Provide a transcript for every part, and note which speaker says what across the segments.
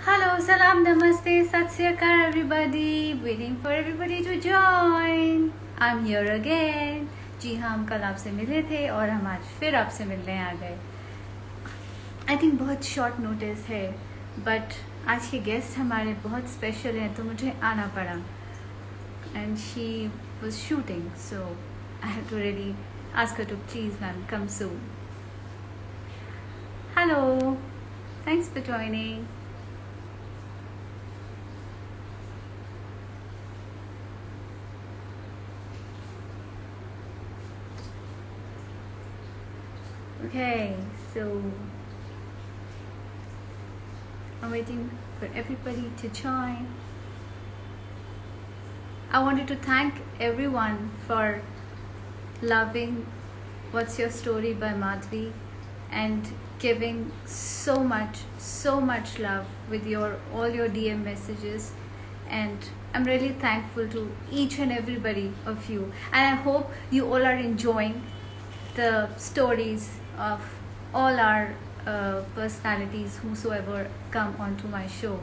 Speaker 1: Hello, salam, namaste, sat sri akal everybody. Waiting for everybody to join. I'm here again. जी हाँ, हम कल आपसे मिले थे और हम आज फिर आपसे मिलने आ गए. आई थिंक बहुत शॉर्ट नोटिस है, बट आज के गेस्ट हमारे बहुत स्पेशल हैं तो मुझे आना पड़ा. And she was shooting, so I have to really ask her to please ma'am come soon. Hello, thanks for joining. Okay, so I'm waiting for everybody to join. I wanted to thank everyone for loving What's Your Story by Madhvi and giving so much love with all your DM messages, and I'm really thankful to each and everybody of you, and I hope you all are enjoying the stories of all our personalities whosoever come onto my show.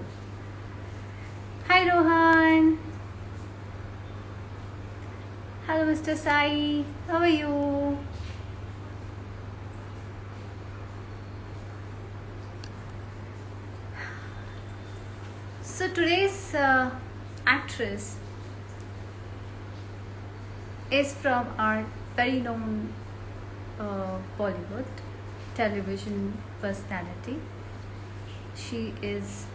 Speaker 1: Hi Rohan. Hello Mr. Sai. How are you? So today's actress is from our very known Bollywood television personality. She is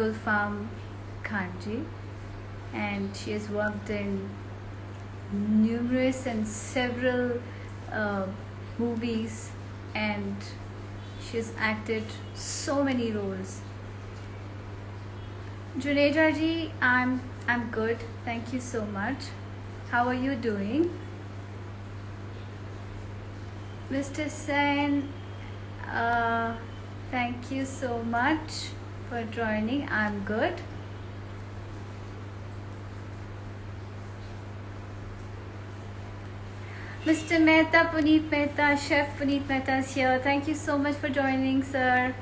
Speaker 1: Gulfam Khanji, and she has worked in numerous and several movies, and she has acted so many roles. Juneja ji, I'm good. Thank you so much. How are you doing? Mr. Sen, thank you so much for joining. I'm good. Mr. Mehta, Puneet Mehta, Chef Puneet Mehta is here. Thank you so much for joining, sir.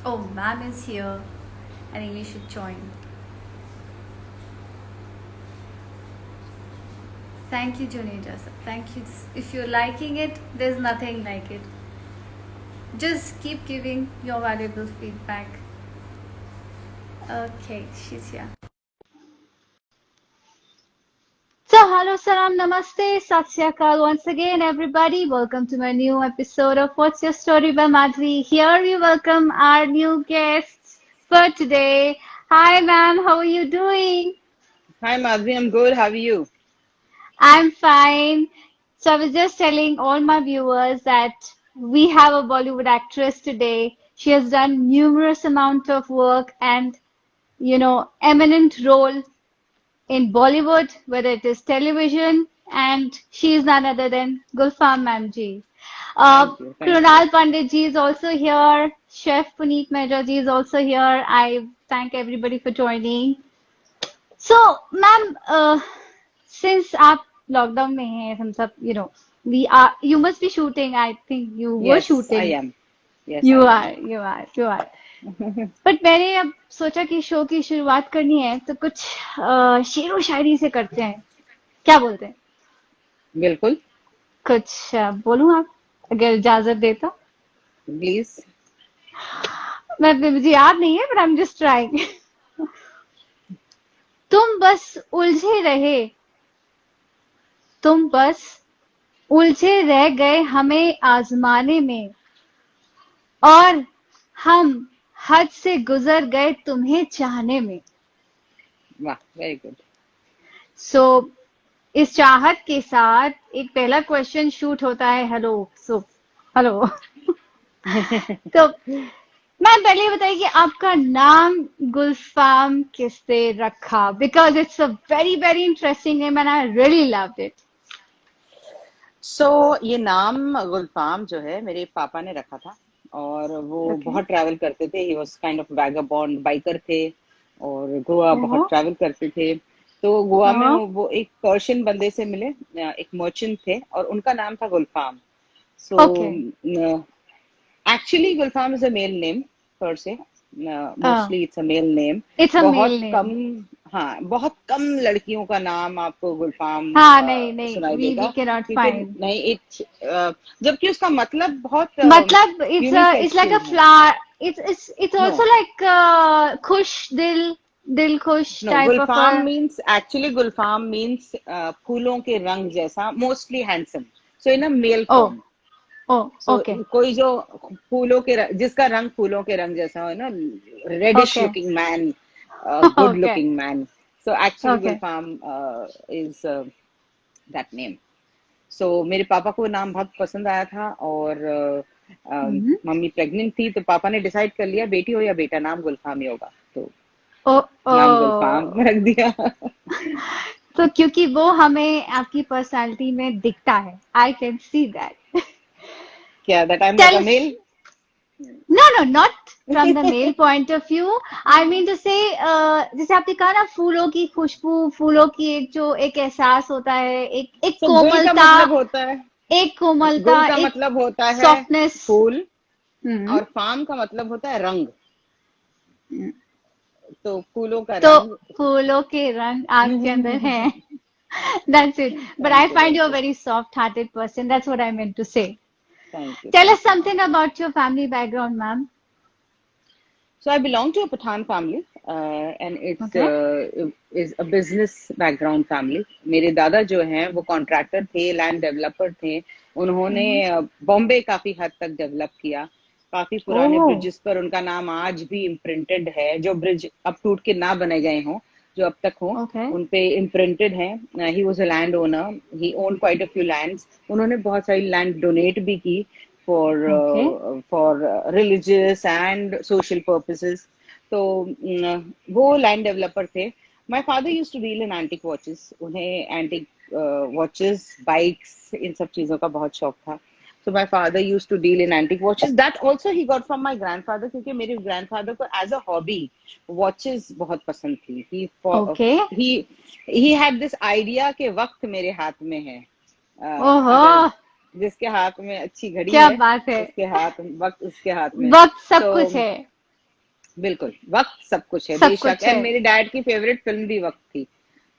Speaker 1: Oh, ma'am is here. I think you should join. Thank you, Juneja sir. Thank you. If you're liking it, there's nothing like it. Just keep giving your valuable feedback. Okay, she's here. So, hello, salam, namaste, sat sri akal once again, everybody. Welcome to my new episode of What's Your Story by Madhvi. Here we welcome our new guests for today. Hi, ma'am. How are you doing?
Speaker 2: Hi Madhvi, I'm good. How are you?
Speaker 1: I'm fine. So I was just telling all my viewers that we have a Bollywood actress today. She has done numerous amount of work and, eminent role in Bollywood, whether it is television, and she is none other than Gulfam Ma'am ji.
Speaker 2: Thank you. Thank you.
Speaker 1: Krunal Pandit ji is also here. Chef Puneet Mehta ji is also here. I thank everybody for joining. So, ma'am, since आप lockdown में हैं हम सब, we are, you must be shooting. I think you were
Speaker 2: Yes, I
Speaker 1: shooting.
Speaker 2: am. Yes, I
Speaker 1: You
Speaker 2: am.
Speaker 1: are, you are, you are. But मैंने अब सोचा कि show की शुरुआत करनी है तो कुछ शेरो शायरी से करते हैं. क्या बोलते हैं?
Speaker 2: बिल्कुल.
Speaker 1: कुछ बोलूं आप, अगर इजाजत देता.
Speaker 2: Please.
Speaker 1: मुझे याद नहीं है, but I am just trying. तुम बस उलझे रहे, तुम बस उलझे रह गए हमें आजमाने में, और हम हद से गुजर गए तुम्हें चाहने में.
Speaker 2: वाह, very good.
Speaker 1: सो इस चाहत के साथ एक पहला क्वेश्चन शूट होता है. हेलो. तो मैम पहले ये बताइए कि आपका नाम गुलफाम किसने रखा? Because it's a very very interesting name and I really loved it.
Speaker 2: So, ये नाम गुलफाम जो है मेरे पापा ने रखा था और वो
Speaker 1: ओके.
Speaker 2: बहुत ट्रैवल करते थे. He was kind of vagabond, biker थे और गोवा बहुत
Speaker 1: ओहो.
Speaker 2: ट्रैवल करते थे. तो गोवा में
Speaker 1: ओहो.
Speaker 2: वो एक पर्शियन बंदे से मिले, एक मर्चेंट थे और उनका नाम था गुलफाम. So,
Speaker 1: okay.
Speaker 2: actually Gulfam is a male name. per se. Mostly it's a male name.
Speaker 1: It's a
Speaker 2: बहुत
Speaker 1: male
Speaker 2: कम,
Speaker 1: name.
Speaker 2: हाँ, बहुत कम लड़कियों का नाम आपको गुलफाम
Speaker 1: हाँ, नहीं नहीं,
Speaker 2: सुनाई
Speaker 1: we
Speaker 2: देगा,
Speaker 1: cannot
Speaker 2: क्योंकि
Speaker 1: find.
Speaker 2: नहीं, जबकि उसका मतलब बहुत
Speaker 1: मतलब it's like a
Speaker 2: यूनिसेक्सुअल है.
Speaker 1: flower. It's also
Speaker 2: know,
Speaker 1: like खुश दिल खुश
Speaker 2: know,
Speaker 1: type of
Speaker 2: Gulfam
Speaker 1: a.
Speaker 2: Means, actually Gulfam means फूलों के रंग जैसा, mostly handsome, so in a male
Speaker 1: Oh,
Speaker 2: form.
Speaker 1: oh,
Speaker 2: so
Speaker 1: okay,
Speaker 2: कोई जो फूलों के जिसका रंग फूलों के रंग जैसा हो ना, reddish
Speaker 1: okay,
Speaker 2: looking man, good
Speaker 1: okay,
Speaker 2: looking man. So actually
Speaker 1: okay.
Speaker 2: Gulfam is that name. So मेरे पापा को नाम बहुत पसंद आया था, और
Speaker 1: हम्म.
Speaker 2: मम्मी प्रेग्नेंट थी, तो पापा ने डिसाइड कर लिया बेटी हो या बेटा, नाम गुलफाम ही होगा, तो
Speaker 1: Oh,
Speaker 2: नाम गुलफाम
Speaker 1: oh.
Speaker 2: रख दिया.
Speaker 1: तो क्योंकि वो हमें आपकी पर्सनालिटी में दिखता है, I can see that.
Speaker 2: क्या, that I am like a
Speaker 1: Tell.
Speaker 2: Male?
Speaker 1: No, no, not from the male point of view. I mean to say, जैसे आपने कहा ना, फूलों की खुशबू, फूलों की एक एहसास होता है, एक
Speaker 2: सो गुल का
Speaker 1: कोमलता,
Speaker 2: मतलब होता है,
Speaker 1: एक कोमलता,
Speaker 2: गुल का
Speaker 1: एक
Speaker 2: मतलब होता है
Speaker 1: सॉफ्टनेस.
Speaker 2: फूल,
Speaker 1: हम्म.
Speaker 2: और फार्म का मतलब होता है रंग. तो फूलों का
Speaker 1: तो
Speaker 2: रंग.
Speaker 1: फूलों के रंग आपके अंदर हैं. That's it. But I
Speaker 2: thank you,
Speaker 1: find you
Speaker 2: thank
Speaker 1: a
Speaker 2: you,
Speaker 1: very soft-hearted person. That's what I meant to say.
Speaker 2: Thank you,
Speaker 1: Tell
Speaker 2: thank
Speaker 1: us
Speaker 2: you, ma'am.
Speaker 1: something about your family background, ma'am.
Speaker 2: So I belong to a Pathan family, and it's
Speaker 1: Okay.
Speaker 2: is a business background family. मेरे दादा जो हैं वो contractor थे, land developer थे. उन्होंने
Speaker 1: Mm-hmm.
Speaker 2: Bombay काफी हद तक डेवलप किया. काफी पुराने
Speaker 1: Oh,
Speaker 2: ब्रिजेस पर उनका नाम आज भी इम्प्रिंटेड है. जो ब्रिज अब टूट के ना बने गए हों, जो अब तक हों,
Speaker 1: okay.
Speaker 2: उन पे इम्प्रिंटेड है. He was a land owner. He own quite a few lands. उन्होंने बहुत सारी लैंड डोनेट भी की for
Speaker 1: Okay.
Speaker 2: religious and social purposes. तो वो लैंड डेवलपर थे. My father used to deal in antique watches. उन्हें एंटिक वॉचेस, बाइक्स, इन सब चीजों का बहुत शौक था. So my father used to deal in antique watches. That also he got from my grandfather, क्योंकि मेरे grandfather को as a hobby watches बहुत पसंद थी.
Speaker 1: Okay.
Speaker 2: He had this idea कि वक्त मेरे हाथ में है. अगर
Speaker 1: ओहो,
Speaker 2: जिसके हाथ में अच्छी घड़ी
Speaker 1: क्या
Speaker 2: है,
Speaker 1: बात है.
Speaker 2: उसके हाथ, वक्त उसके हाथ में.
Speaker 1: वक्त सब
Speaker 2: सो
Speaker 1: कुछ है.
Speaker 2: बिल्कुल, वक्त सब कुछ है,
Speaker 1: सब
Speaker 2: बेशक.
Speaker 1: कुछ
Speaker 2: एंड
Speaker 1: है.
Speaker 2: मेरे डैड की फेवरेट फिल्म भी वक्त थी,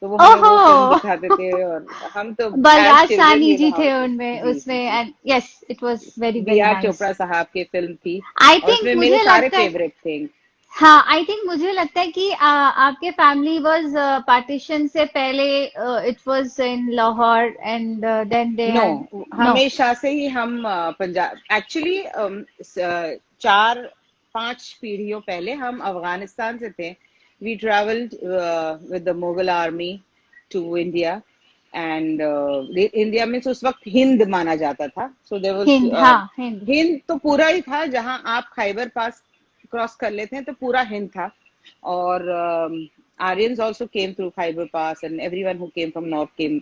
Speaker 2: तो वो हमें वो फिल्म
Speaker 1: ओहो,
Speaker 2: दिखाते थे, और हम तो as
Speaker 1: Balraj
Speaker 2: children
Speaker 1: Sahni
Speaker 2: you know
Speaker 1: जी
Speaker 2: हाउ
Speaker 1: थे
Speaker 2: इट इज.
Speaker 1: उनमें,
Speaker 2: जी,
Speaker 1: उसमें.
Speaker 2: जी.
Speaker 1: And yes, it was very
Speaker 2: be
Speaker 1: very
Speaker 2: are
Speaker 1: nice.
Speaker 2: Chopra Sahab की फिल्म थी,
Speaker 1: आई
Speaker 2: और
Speaker 1: थिंक
Speaker 2: उसमें मेरे
Speaker 1: मुझे
Speaker 2: सारे
Speaker 1: लगता है,
Speaker 2: फेवरेट थे.
Speaker 1: हाँ, आई थिंक मुझे लगता है कि आपके फैमिली वाज पार्टीशन से पहले, it was in Lahore and then they
Speaker 2: know,
Speaker 1: had. No.
Speaker 2: हमेशा से ही हम पंजाब, एक्चुअली 4-5 पीढ़ियों पहले हम अफगानिस्तान से थे. We travelled with the Mughal army to India. And India में उस वक्त हिंद माना जाता था. सो देयर
Speaker 1: हिंद,
Speaker 2: वाज,
Speaker 1: हाँ, हिंद.
Speaker 2: हिंद तो पूरा ही था. जहां आप खैबर पास क्रॉस कर लेते हैं तो पूरा हिंद था. और Aryans also came through Khyber Pass, and everyone who came from north came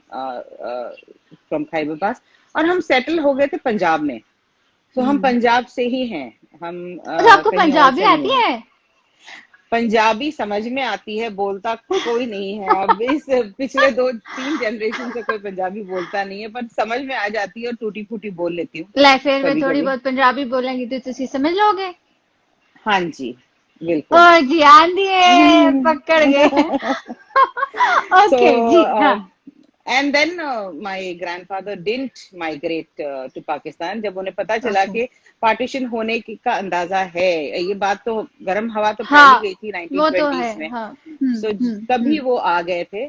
Speaker 2: from Khyber Pass. और हम सेटल हो गए थे पंजाब में. तो हम
Speaker 1: हम्म.
Speaker 2: पंजाब से ही हैं. हम
Speaker 1: अच्छा, आपको
Speaker 2: कहीं और
Speaker 1: पंजाबी
Speaker 2: से नहीं
Speaker 1: आती
Speaker 2: है.
Speaker 1: है?
Speaker 2: पंजाबी समझ में आती है, बोलता कोई नहीं है. अब इस पिछले 2-3 जनरेशन से कोई पंजाबी बोलता नहीं है, पर समझ में आ जाती है, और टूटी फूटी बोल लेती हूँ
Speaker 1: ले फिर मैं
Speaker 2: कभी
Speaker 1: थोड़ी
Speaker 2: कभी.
Speaker 1: बहुत पंजाबी बोलेंगी तो तुसी समझ लोगे.
Speaker 2: हाँ जी, बिल्कुल.
Speaker 1: और जी आन दिए, पकड़ गए.
Speaker 2: So,
Speaker 1: ओके जी, हाँ.
Speaker 2: and then my grandfather didn't migrate to Pakistan. जब उन्हें पता चला
Speaker 1: ओके.
Speaker 2: कि पार्टीशन होने की का अंदाजा है, ये बात तो गर्म हवा तो फैल ही
Speaker 1: हाँ,
Speaker 2: गई थी
Speaker 1: वो तो है.
Speaker 2: 1920s में.
Speaker 1: हाँ.
Speaker 2: So तभी वो आ गए थे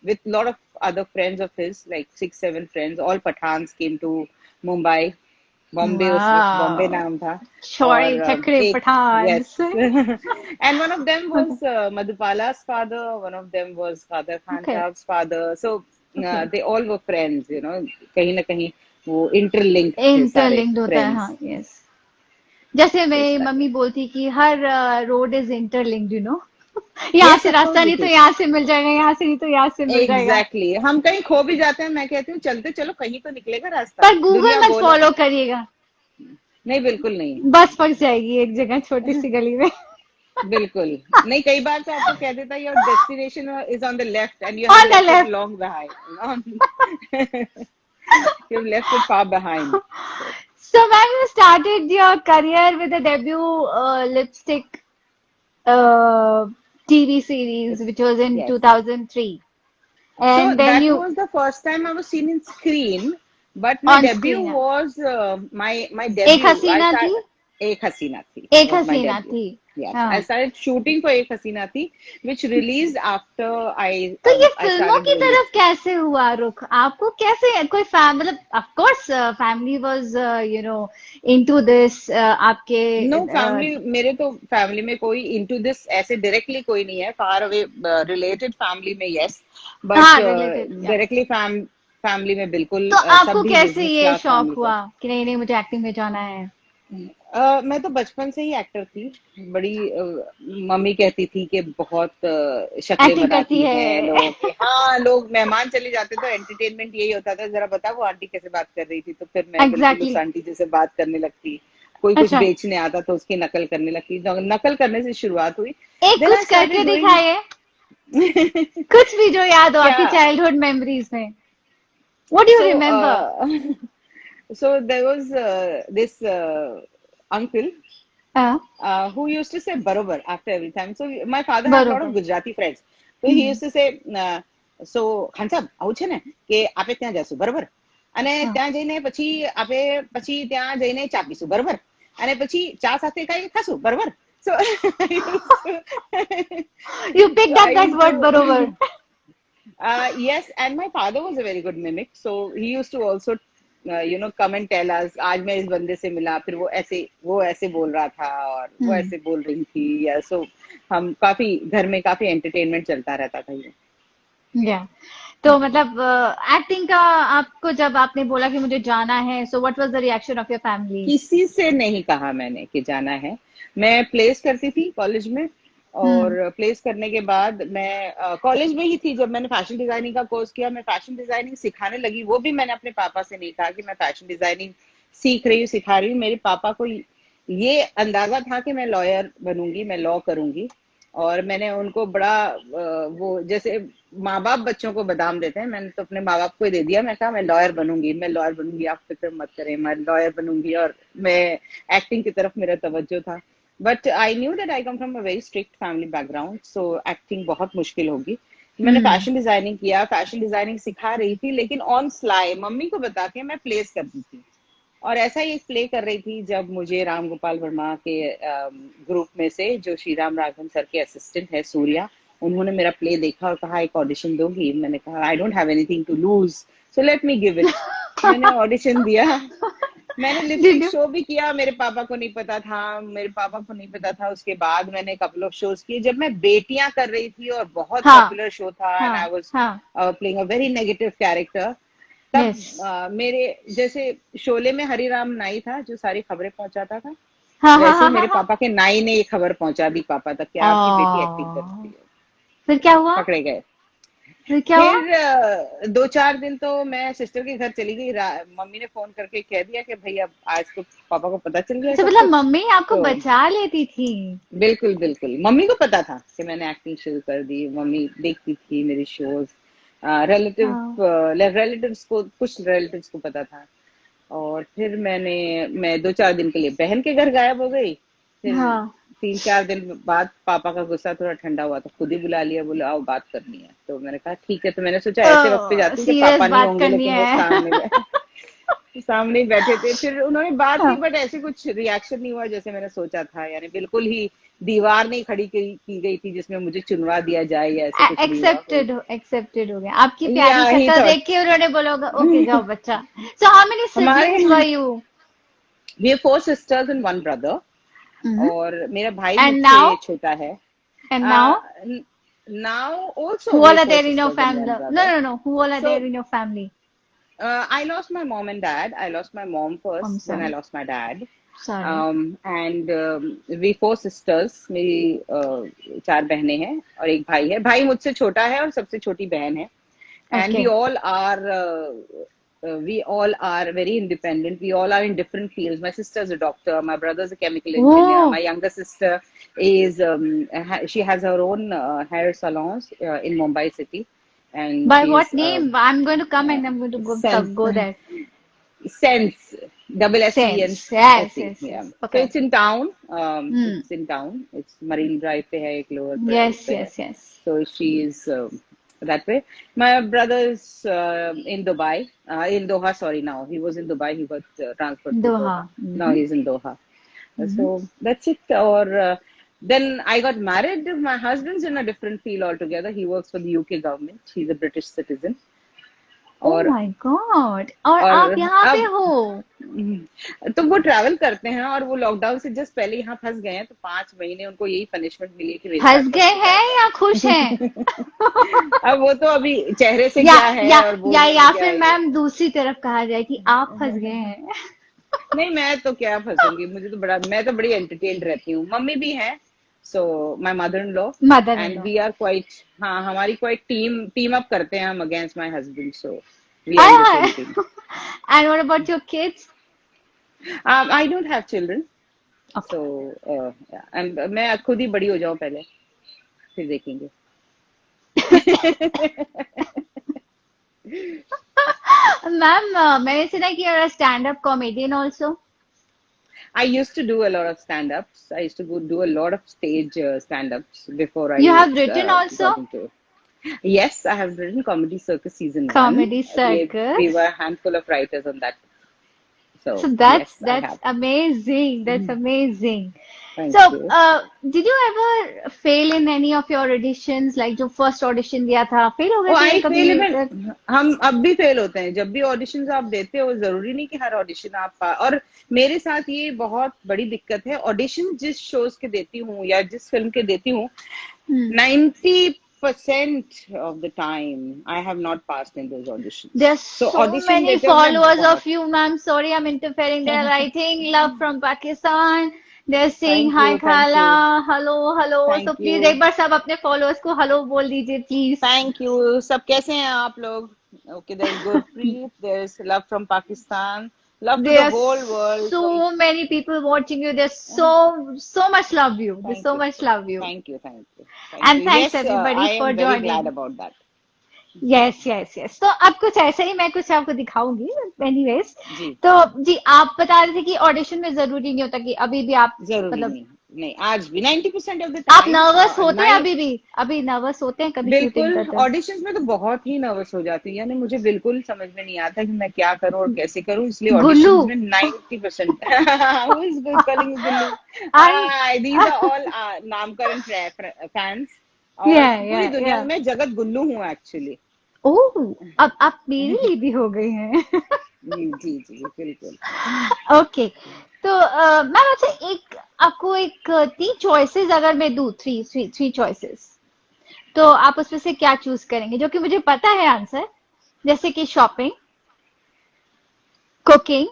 Speaker 2: with lot of other friends of his, like 6-7 friends. All Pathans came to Mumbai. Bombay, उस वक्त बॉम्बे
Speaker 1: वाह,
Speaker 2: नाम था.
Speaker 1: छोड़े
Speaker 2: और
Speaker 1: छकड़े
Speaker 2: एक,
Speaker 1: पठान
Speaker 2: yes.
Speaker 1: से.
Speaker 2: And one of them
Speaker 1: okay.
Speaker 2: was Madhupala's father. One of them was Qadir Khan
Speaker 1: okay.
Speaker 2: Sahab's father. So
Speaker 1: okay.
Speaker 2: they all were friends, you know. कहीं ना कहीं वो इंटरलिंक्ड थे सारे
Speaker 1: इंटरलिंक्ड होता है, हाँ.
Speaker 2: फ्रेंड्स.
Speaker 1: यस. जैसे
Speaker 2: इस
Speaker 1: मेरी
Speaker 2: तरह.
Speaker 1: मम्मी बोलती कि हर road is interlinked, you know. यहाँ
Speaker 2: यस,
Speaker 1: से
Speaker 2: ऑफ कोर्स
Speaker 1: रास्ता नहीं
Speaker 2: इट
Speaker 1: तो
Speaker 2: इज.
Speaker 1: यहाँ से मिल जाएगा, यहाँ से नहीं तो यहाँ से मिल जाएगा.
Speaker 2: एग्जैक्टली. हम कहीं खो भी जाते हैं, मैं कहती हूँ चलते चलो, कहीं तो निकलेगा रास्ता.
Speaker 1: पर गूगल
Speaker 2: दुनिया
Speaker 1: मत
Speaker 2: गोल है.
Speaker 1: फॉलो करिएगा,
Speaker 2: नहीं, बिल्कुल नहीं.
Speaker 1: बस फंस जाएगी एक जगह छोटी सी गली में.
Speaker 2: बिल्कुल नहीं. कई बार तो आपको कह देता है your destination is on the left, and you have
Speaker 1: on the
Speaker 2: left it
Speaker 1: left.
Speaker 2: Long behind. You have left it far behind.
Speaker 1: So, ma'am, you started your career with a debut lipstick uh, TV series, which was in
Speaker 2: Yes.
Speaker 1: 2003,
Speaker 2: So
Speaker 1: and then
Speaker 2: that
Speaker 1: you
Speaker 2: was the first time I was seen in screen, but my
Speaker 1: on
Speaker 2: debut
Speaker 1: screen.
Speaker 2: was my
Speaker 1: एक
Speaker 2: debut. I
Speaker 1: हसीना थी,
Speaker 2: started Ek Hasina Thi
Speaker 1: एक
Speaker 2: was my
Speaker 1: Hasina
Speaker 2: debut.
Speaker 1: थी.
Speaker 2: Yes, I
Speaker 1: हाँ.
Speaker 2: started shooting for Ek Hasina Thi, which released after
Speaker 1: तो ये
Speaker 2: I
Speaker 1: फिल्मों
Speaker 2: started
Speaker 1: की
Speaker 2: doing
Speaker 1: तरफ
Speaker 2: lipstick.
Speaker 1: कैसे हुआ रुख? आपको कैसे कोई मतलब of course family was into this आपके
Speaker 2: नो फैमिली, मेरे तो फैमिली में कोई इनटू दिस ऐसे डायरेक्टली कोई नहीं है, फार अवे रिलेटेड फैमिली में यस, बट
Speaker 1: हाँ रिलेटेड या.
Speaker 2: डायरेक्टली फैमिली में बिल्कुल
Speaker 1: तो आपको
Speaker 2: सब भी
Speaker 1: कैसे
Speaker 2: बिजनेस
Speaker 1: ये
Speaker 2: क्लास
Speaker 1: शौक
Speaker 2: फैमिली से।
Speaker 1: हुआ कि नहीं नहीं मुझे एक्टिंग में जाना है?
Speaker 2: मैं तो बचपन से ही एक्टर थी। बड़ी मम्मी कहती थी कि बहुत शक्लें
Speaker 1: एक्टिंग करती
Speaker 2: बनाती हैं
Speaker 1: है.
Speaker 2: लोगों की। हाँ, लोग मेहमान चले जाते तो एंटरटेनमेंट यही होता था, जरा बता वो आंटी कैसे बात कर रही थी, तो फिर मैं बिल्कुल उस
Speaker 1: एग्जैक्टली.
Speaker 2: आंटी जैसे बात करने लगती। कोई कुछ
Speaker 1: अच्छा,
Speaker 2: बेचने आता तो उसकी नकल करने लगती, तो नकल करने से शुरुआत हुई।
Speaker 1: एक
Speaker 2: देन आई
Speaker 1: कुछ
Speaker 2: स्टार्टेड
Speaker 1: करके
Speaker 2: डूइंग
Speaker 1: दिखाइए, कुछ भी जो याद हो
Speaker 2: क्या
Speaker 1: आपकी चाइल्डहुड मेमोरीज में. What do you
Speaker 2: so
Speaker 1: remember?
Speaker 2: so there was this uncle
Speaker 1: हाँ,
Speaker 2: who used to say barobar after every time. So my father had a lot of
Speaker 1: બરોબર.
Speaker 2: Gujarati friends. So he
Speaker 1: hmm,
Speaker 2: used to say, so Khan સાહેબ આવું છે ને કે આપણે ત્યાં જશું બરોબર, અને
Speaker 1: હા.
Speaker 2: ત્યાં જઈને પછી આપણે પછી ત્યાં જઈને ચા પીશું બરોબર, અને પછી ચા સાથે કઈ ખાશું બરોબર. So I used to,
Speaker 1: You
Speaker 2: so
Speaker 1: picked
Speaker 2: I
Speaker 1: up that
Speaker 2: used
Speaker 1: word बरोबर.
Speaker 2: to yes, and my father was a very good mimic, so he used to also come and tell us आज मैं इस बंदे से मिला, फिर वो ऐसे बोल रहा था और वो
Speaker 1: हम्म,
Speaker 2: ऐसे बोल रही थी, या सो हम काफी घर में काफी एंटरटेनमेंट चलता रहता था ये।
Speaker 1: या. तो मतलब एक्टिंग का आपको जब आपने बोला कि मुझे जाना है, so what was the reaction of your family?
Speaker 2: किसी से नहीं कहा मैंने कि जाना है। मैं प्लेस करती थी कॉलेज में,
Speaker 1: हम्म.
Speaker 2: और प्लेस करने के बाद मैं कॉलेज में ही थी जब मैंने फैशन डिजाइनिंग का कोर्स किया। मैं फैशन डिजाइनिंग सिखाने लगी, वो भी मैंने अपने पापा से नहीं कहा कि मैं फैशन डिजाइनिंग सीख रही हूँ, सिखा रही हूँ। मेरे पापा को ये अंदाजा था कि मैं लॉयर बनूंगी, मैं लॉ करूंगी। और मैंने उनको बड़ा वो जैसे माँ बाप बच्चों को बादाम देते हैं, मैंने तो अपने माँ बाप को ही दे दिया। मैं कहा मैं लॉयर बनूंगी, मैं लॉयर बनूंगी, आप फिक्र मत करें, मैं लॉयर बनूंगी। और मैं एक्टिंग की तरफ मेरा तवज्जो था। But I knew that I come from a very strict family background, so acting बहुत मुश्किल होगी। मैंने
Speaker 1: हम्म.
Speaker 2: फैशन डिजाइनिंग किया, फैशन डिजाइनिंग सिखा रही थी, लेकिन ऑन स्लाई मम्मी को बता के मैं प्लेस करती थी। और ऐसा ही एक प्ले कर रही थी जब मुझे राम गोपाल वर्मा के ग्रुप में से, जो श्री राम राघवन सर के असिस्टेंट है सूर्या, उन्होंने मेरा प्ले देखा और कहा एक ऑडिशन दोगी? मैंने कहा I don't have anything to lose, so let me give it. मैंने ऑडिशन दिया, मैंने
Speaker 1: Did
Speaker 2: लिपस्टिक
Speaker 1: you?
Speaker 2: शो भी किया। मेरे पापा को नहीं पता था, मेरे पापा को नहीं पता था। उसके बाद मैंने कपल ऑफ शोज किए जब मैं बेटियां कर रही थी, और बहुत
Speaker 1: हाँ,
Speaker 2: पॉपुलर शो था, एंड आई
Speaker 1: हाँ,
Speaker 2: वाज
Speaker 1: हाँ.
Speaker 2: Playing a very negative character. तब
Speaker 1: यस.
Speaker 2: मेरे जैसे शोले में हरिराम नाई था जो सारी खबरें पहुंचाता था,
Speaker 1: हाँ, हाँ,
Speaker 2: वैसे
Speaker 1: हाँ,
Speaker 2: ही
Speaker 1: हाँ,
Speaker 2: मेरे
Speaker 1: हाँ.
Speaker 2: पापा के नाई ने ये खबर पहुंचा दी पापा तक कि आपकी बेटी एक्टिंग करती है।
Speaker 1: फिर क्या हुआ?
Speaker 2: पकड़े गए।
Speaker 1: फिर क्या हुआ?
Speaker 2: फिर 2-4 दिन तो मैं सिस्टर के घर चली गई। मम्मी ने फोन करके कह दिया कि भाई अब आज तो पापा को पता चल गया
Speaker 1: अच्छा,
Speaker 2: सब
Speaker 1: मतलब
Speaker 2: कुछ।
Speaker 1: मम्मी आपको
Speaker 2: तो
Speaker 1: बचा लेती थी?
Speaker 2: बिल्कुल बिल्कुल, मम्मी को पता था कि मैंने एक्टिंग शुरू कर दी। मम्मी देखती थी मेरी शोज।
Speaker 1: हाँ,
Speaker 2: रिलेटिव्स को, कुछ रिलेटिव्स को पता था। और फिर मैं 2-4 दिन के लिए बहन के घर गायब हो गई। फिर
Speaker 1: हाँ.
Speaker 2: 3-4 दिन बाद पापा का गुस्सा थोड़ा ठंडा हुआ तो खुद ही बुला लिया, बोले आओ बात करनी है। तो मैंने कहा ठीक है। तो मैंने सोचा ऐसे वक्त पे जाती हूँ कि
Speaker 1: सीरियस
Speaker 2: पापा नहीं
Speaker 1: बात
Speaker 2: होंगे,
Speaker 1: करनी
Speaker 2: लेकिन वो
Speaker 1: है.
Speaker 2: सामने ही बैठे थे। फिर उन्होंने बात की,
Speaker 1: हाँ.
Speaker 2: बट ऐसे कुछ रिएक्शन नहीं हुआ जैसे मैंने सोचा था। यानी बिल्कुल ही दीवार नहीं खड़ी की गई थी जिसमें मुझे चुनवा दिया जाए, या ऐसे कुछ नहीं हुआ कोई।
Speaker 1: एक्सेप्टेड हो गया आपकी
Speaker 2: या
Speaker 1: प्यारी
Speaker 2: ही
Speaker 1: शक्ल
Speaker 2: थॉट।
Speaker 1: देख के उन्होंने बोला होगा ओके जाओ बच्चा. सो हाउ मेनी
Speaker 2: हमारे
Speaker 1: siblings were you?
Speaker 2: We have 4 sisters and 1 brother, और मेरा भाई
Speaker 1: एंड
Speaker 2: मुझसे
Speaker 1: नाउ?
Speaker 2: छोटा है।
Speaker 1: And now?
Speaker 2: Now also
Speaker 1: Who
Speaker 2: we
Speaker 1: all
Speaker 2: have
Speaker 1: are
Speaker 2: four
Speaker 1: there in your
Speaker 2: sisters and
Speaker 1: family?
Speaker 2: One
Speaker 1: No,
Speaker 2: brother
Speaker 1: no, no. Who all are
Speaker 2: so
Speaker 1: there in your family?
Speaker 2: I lost my mom and dad. I lost my mom
Speaker 1: I'm
Speaker 2: first, then I
Speaker 1: sorry.
Speaker 2: lost my dad.
Speaker 1: Sorry.
Speaker 2: And we 4 sisters, मेरी 4 बहनें हैं और एक भाई है। भाई मुझसे छोटा है और सबसे छोटी बहन है। And
Speaker 1: Okay.
Speaker 2: we all are very independent. We all are in different fields. My sister is a doctor. My brother is a chemical engineer. My
Speaker 1: Oh,
Speaker 2: younger sister is she has her own hair salons in Mumbai city, and
Speaker 1: by
Speaker 2: she's
Speaker 1: what name? I'm going to come
Speaker 2: uh,
Speaker 1: and I'm going to
Speaker 2: sen-
Speaker 1: go there.
Speaker 2: Sense, double
Speaker 1: Sense. Yes,
Speaker 2: SENSE,
Speaker 1: yes,
Speaker 2: yeah.
Speaker 1: yes.
Speaker 2: So
Speaker 1: Okay.
Speaker 2: it's in town.
Speaker 1: Hmm.
Speaker 2: It's in town. It's Marine Drive पे है, एक Lower Drive
Speaker 1: Yes,
Speaker 2: पे है.
Speaker 1: yes, yes.
Speaker 2: So she is that way. My brother is in Dubai, in Doha. Sorry, now he was in Dubai. He got transferred to Doha.
Speaker 1: Doha.
Speaker 2: Now
Speaker 1: Mm-hmm.
Speaker 2: he's in Doha.
Speaker 1: Mm-hmm.
Speaker 2: So that's it. Or then I got married. My husband's in a different field altogether. He works for the UK government. He's a British citizen.
Speaker 1: Oh
Speaker 2: और
Speaker 1: my God. और
Speaker 2: और
Speaker 1: आप यहाँ पे
Speaker 2: अब
Speaker 1: हो?
Speaker 2: तो वो ट्रैवल करते हैं और वो लॉकडाउन से जस्ट पहले यहाँ फंस गए हैं तो 5 महीने उनको यही पनिशमेंट मिली है कि मेरे साथ
Speaker 1: फंस गए
Speaker 2: फंसने
Speaker 1: हैं
Speaker 2: जाता
Speaker 1: या खुश हैं?
Speaker 2: है. अब वो तो अभी चेहरे से
Speaker 1: या
Speaker 2: क्या है
Speaker 1: या
Speaker 2: और बोलने में
Speaker 1: या
Speaker 2: क्या
Speaker 1: फिर
Speaker 2: है ये.
Speaker 1: मैम दूसरी तरफ कहा जाए कि आप फंस गए हैं.
Speaker 2: नहीं, मैं तो क्या फंसूंगी. मुझे तो बड़ा, मैं तो बड़ी एंटरटेन्ड रहती हूँ. मम्मी भी है. So my mother in law
Speaker 1: mother in
Speaker 2: and
Speaker 1: law.
Speaker 2: We are quite. हाँ, हमारी क्वाइट टीम अप करते हैं हम against my husband. So we are
Speaker 1: high
Speaker 2: in the
Speaker 1: high.
Speaker 2: Same team.
Speaker 1: And what about your kids?
Speaker 2: I don't have children.
Speaker 1: Okay.
Speaker 2: सो मैं खुद ही बड़ी हो जाऊं पहले, फिर देखेंगे.
Speaker 1: मैम मैंने सुना कि you're a stand-up comedian also.
Speaker 2: I used to do a lot of stand-ups. I used to do a lot of stage stand-ups before
Speaker 1: You
Speaker 2: I
Speaker 1: have written
Speaker 2: got
Speaker 1: also?
Speaker 2: into. Yes, I have written Comedy Circus season one.
Speaker 1: Comedy
Speaker 2: We
Speaker 1: circus.
Speaker 2: were a handful of writers on that.
Speaker 1: So
Speaker 2: So
Speaker 1: that's
Speaker 2: yes, I
Speaker 1: that's
Speaker 2: have.
Speaker 1: amazing. That's amazing. So,
Speaker 2: Thank you.
Speaker 1: did you ever fail in any of your auditions? Like जो first audition दिया था, fail हो
Speaker 2: ओ
Speaker 1: गए थे
Speaker 2: आई
Speaker 1: कभी
Speaker 2: fail even.
Speaker 1: फिर?
Speaker 2: हम अब भी फेल होते हैं जब भी ऑडिशंस आप देते हो. जरूरी नहीं कि हर ऑडिशन और मेरे साथ ये बहुत बड़ी दिक्कत है. ऑडिशन जिस शोज के देती हूँ या जिस फिल्म के देती हूँ,
Speaker 1: Hmm.
Speaker 2: 90% of the time I have not passed in those auditions.
Speaker 1: There's
Speaker 2: So
Speaker 1: so
Speaker 2: audition
Speaker 1: many
Speaker 2: later में
Speaker 1: followers
Speaker 2: बहुत.
Speaker 1: of you, ma'am. Sorry, I'm interfering. They're writing love from Pakistan. They're saying
Speaker 2: Thank
Speaker 1: hi
Speaker 2: you, thank you,
Speaker 1: Khala, hello, hello. So
Speaker 2: thank
Speaker 1: please एक
Speaker 2: you,
Speaker 1: बार सब अपने followers को hello बोल दीजिए please.
Speaker 2: thank you. सब कैसे हैं आप लोग? Okay, there's Gurpreet, there's love from Pakistan, love to the
Speaker 1: There are
Speaker 2: whole world from.
Speaker 1: so many people watching you. There's so much love you. There's
Speaker 2: Thank
Speaker 1: so
Speaker 2: you.
Speaker 1: much love you.
Speaker 2: Thank you. Thank you. Thank
Speaker 1: And
Speaker 2: you.
Speaker 1: thanks
Speaker 2: Yes,
Speaker 1: everybody
Speaker 2: I
Speaker 1: for
Speaker 2: am very glad
Speaker 1: joining.
Speaker 2: about that.
Speaker 1: Yes yes yes. तो अब कुछ ऐसा ही मैं कुछ आपको दिखाऊंगी. Anyways,
Speaker 2: जी,
Speaker 1: तो जी आप बता रहे थे कि ऑडिशन में जरूरी नहीं होता कि अभी भी आप
Speaker 2: जरूरी
Speaker 1: मतलब
Speaker 2: नहीं. नहीं, आज भी 90% ऑफ द
Speaker 1: आप
Speaker 2: टाइम.
Speaker 1: नर्वस होते हैं
Speaker 2: नाइन
Speaker 1: अभी भी? अभी नर्वस होते हैं कभी शूटिंग
Speaker 2: बिल्कुल.
Speaker 1: करते हैं?
Speaker 2: ऑडिशंस में तो बहुत ही नर्वस हो जाती हूँ. यानी मुझे बिल्कुल समझ में नहीं आता कि मैं क्या करूँ और कैसे करूँ. इसलिए
Speaker 1: गुल्लू.
Speaker 2: ऑडिशंस में 90%. Who is calling me Gullu?
Speaker 1: I
Speaker 2: Hi, these are all नामकरण फैंस. और
Speaker 1: या
Speaker 2: पूरी दुनिया
Speaker 1: या.
Speaker 2: में जगत गुल्लू हूँ एक्चुअली.
Speaker 1: ओह, अब आप मेरे लिए भी हो गई हैं.
Speaker 2: जी जी जी बिल्कुल.
Speaker 1: ओके. तो मैम अच्छा एक आपको एक 3 चॉइसेस अगर मैं दूं, थ्री चॉइसेस, तो आप उसमें से क्या चूज करेंगे जो कि मुझे पता है आंसर? जैसे कि शॉपिंग, कुकिंग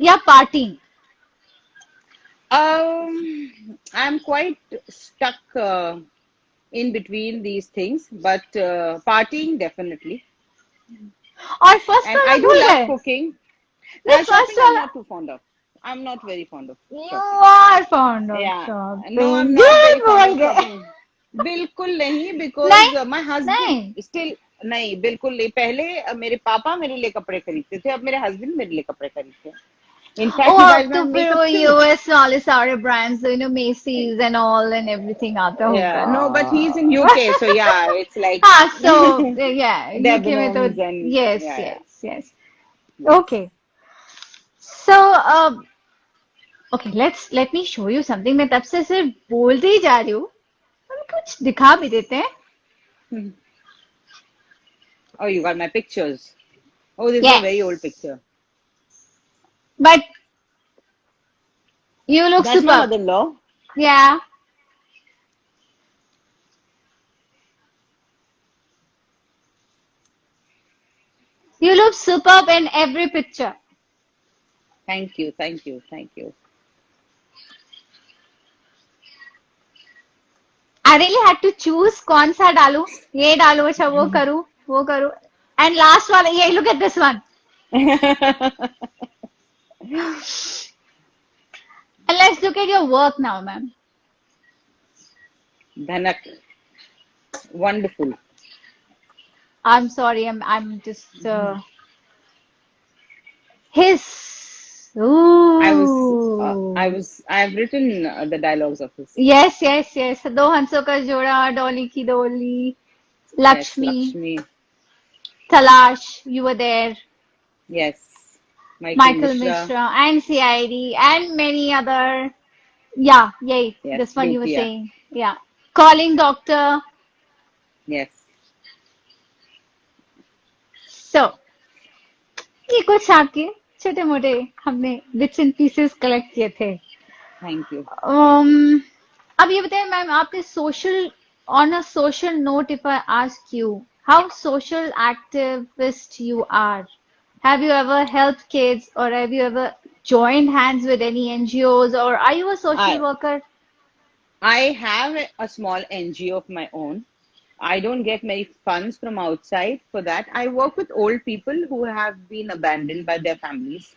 Speaker 1: या party?
Speaker 2: I'm quite stuck in between these things, but partying definitely.
Speaker 1: और फर्स्ट
Speaker 2: And
Speaker 1: वाला
Speaker 2: I do
Speaker 1: भूल
Speaker 2: love
Speaker 1: गए?
Speaker 2: cooking.
Speaker 1: नहीं,
Speaker 2: Shopping,
Speaker 1: फर्स्ट
Speaker 2: I'm
Speaker 1: वाला.
Speaker 2: not too fond of. I'm not very fond of
Speaker 1: you
Speaker 2: shopping.
Speaker 1: Are fond of
Speaker 2: Yeah, no, I'm
Speaker 1: shopping.
Speaker 2: not very
Speaker 1: झूठ
Speaker 2: fond
Speaker 1: बोल
Speaker 2: of
Speaker 1: गए.
Speaker 2: shopping. बिल्कुल नहीं,
Speaker 1: नहीं
Speaker 2: because my husband
Speaker 1: नहीं.
Speaker 2: still. नहीं, बिल्कुल नहीं. पहले मेरे पापा मेरे लिए कपड़े खरीदते थे. अब मेरे हस्बैंड मेरे लिए कपड़े खरीदते हैं. In
Speaker 1: ओ
Speaker 2: fact, he
Speaker 1: अब
Speaker 2: buys my
Speaker 1: तो फिर वो
Speaker 2: makeup too.
Speaker 1: यूएस वाले सारे brands, you know Messi's and all and everything आता
Speaker 2: Yeah,
Speaker 1: होगा.
Speaker 2: no, but he's in UK, so yeah, it's like
Speaker 1: हाँ, सो या यूके में तो
Speaker 2: Debenhams and
Speaker 1: yes
Speaker 2: yeah, yeah,
Speaker 1: yes yes.
Speaker 2: yes.
Speaker 1: Okay. So okay, let me show you something. मैं तब से सिर्फ बोलते ही जा रही हूँ. हम कुछ दिखा भी देते हैं.
Speaker 2: Hmm. Oh, you got my pictures. Oh, this is a very old
Speaker 1: yes,
Speaker 2: picture.
Speaker 1: But you look
Speaker 2: That's my
Speaker 1: super.
Speaker 2: mother-in-law.
Speaker 1: या, you look superb in every picture.
Speaker 2: Thank you, thank you, thank you.
Speaker 1: I really had to choose कौन सा डालूं, ये डालूं, अच्छा वो करूं, वो करूं. And last वाला ये, look at this one. And let's look at your work now, ma'am.
Speaker 2: Dhanak, wonderful.
Speaker 1: I'm sorry, I'm just Hiss.
Speaker 2: I
Speaker 1: Ooh.
Speaker 2: was, I have written the dialogues of his.
Speaker 1: Yes, yes, yes. दो हंसों का जोड़ा, डॉली की डोली,
Speaker 2: Yes,
Speaker 1: Lakshmi,
Speaker 2: Lakshmi.
Speaker 1: Talash, you were there,
Speaker 2: Yes, Michael
Speaker 1: Michael
Speaker 2: Mishra.
Speaker 1: Mishra, and CID, and many other. Yeah, yay.
Speaker 2: Yes,
Speaker 1: This one you were
Speaker 2: Rupiah.
Speaker 1: saying. Yeah. Calling Doctor.
Speaker 2: Yes.
Speaker 1: So, ये कुछ आपके छोटे मोटे हमने bits and pieces collect किए थे.
Speaker 2: Thank you. Thank you.
Speaker 1: um, अब ये बताएं मैम, आपने social, on a social note, if I ask you how social activist you are, have you ever helped kids, or have you ever joined hands with any NGOs, or are you a social
Speaker 2: I
Speaker 1: worker?
Speaker 2: I have a small NGO of my own. I don't get many funds from outside for that. I work with old people who have been abandoned by their families.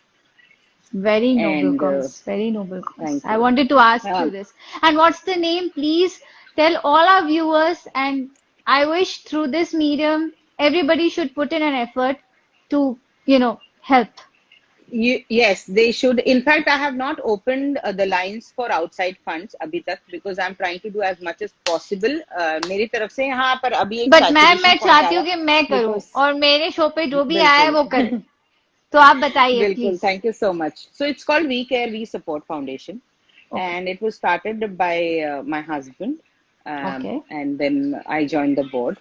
Speaker 1: Very noble
Speaker 2: And
Speaker 1: cause. Very noble cause.
Speaker 2: thank
Speaker 1: I
Speaker 2: you.
Speaker 1: wanted to ask you
Speaker 2: Um,
Speaker 1: this. And what's the name? Please tell all our viewers. And I wish through this medium, everybody should put in an effort to, help.
Speaker 2: yes, they should. In fact, I have not opened the lines for outside funds abhi tak because I'm trying to do as much as possible. मेरी तरफ से हाँ पर अभी एक
Speaker 1: but ma'am, मैं
Speaker 2: saturation point
Speaker 1: चाहती हूँ
Speaker 2: आया
Speaker 1: कि मैं करूँ
Speaker 2: because
Speaker 1: और मेरे शो पे जो भी आया है
Speaker 2: बिल्कुल
Speaker 1: वो करे. तो आप बताइए
Speaker 2: Bilkul,
Speaker 1: please.
Speaker 2: thank you so much. So it's called We Care, We Support Foundation,
Speaker 1: okay.
Speaker 2: and it was started by my husband,
Speaker 1: okay.
Speaker 2: and then I joined the board.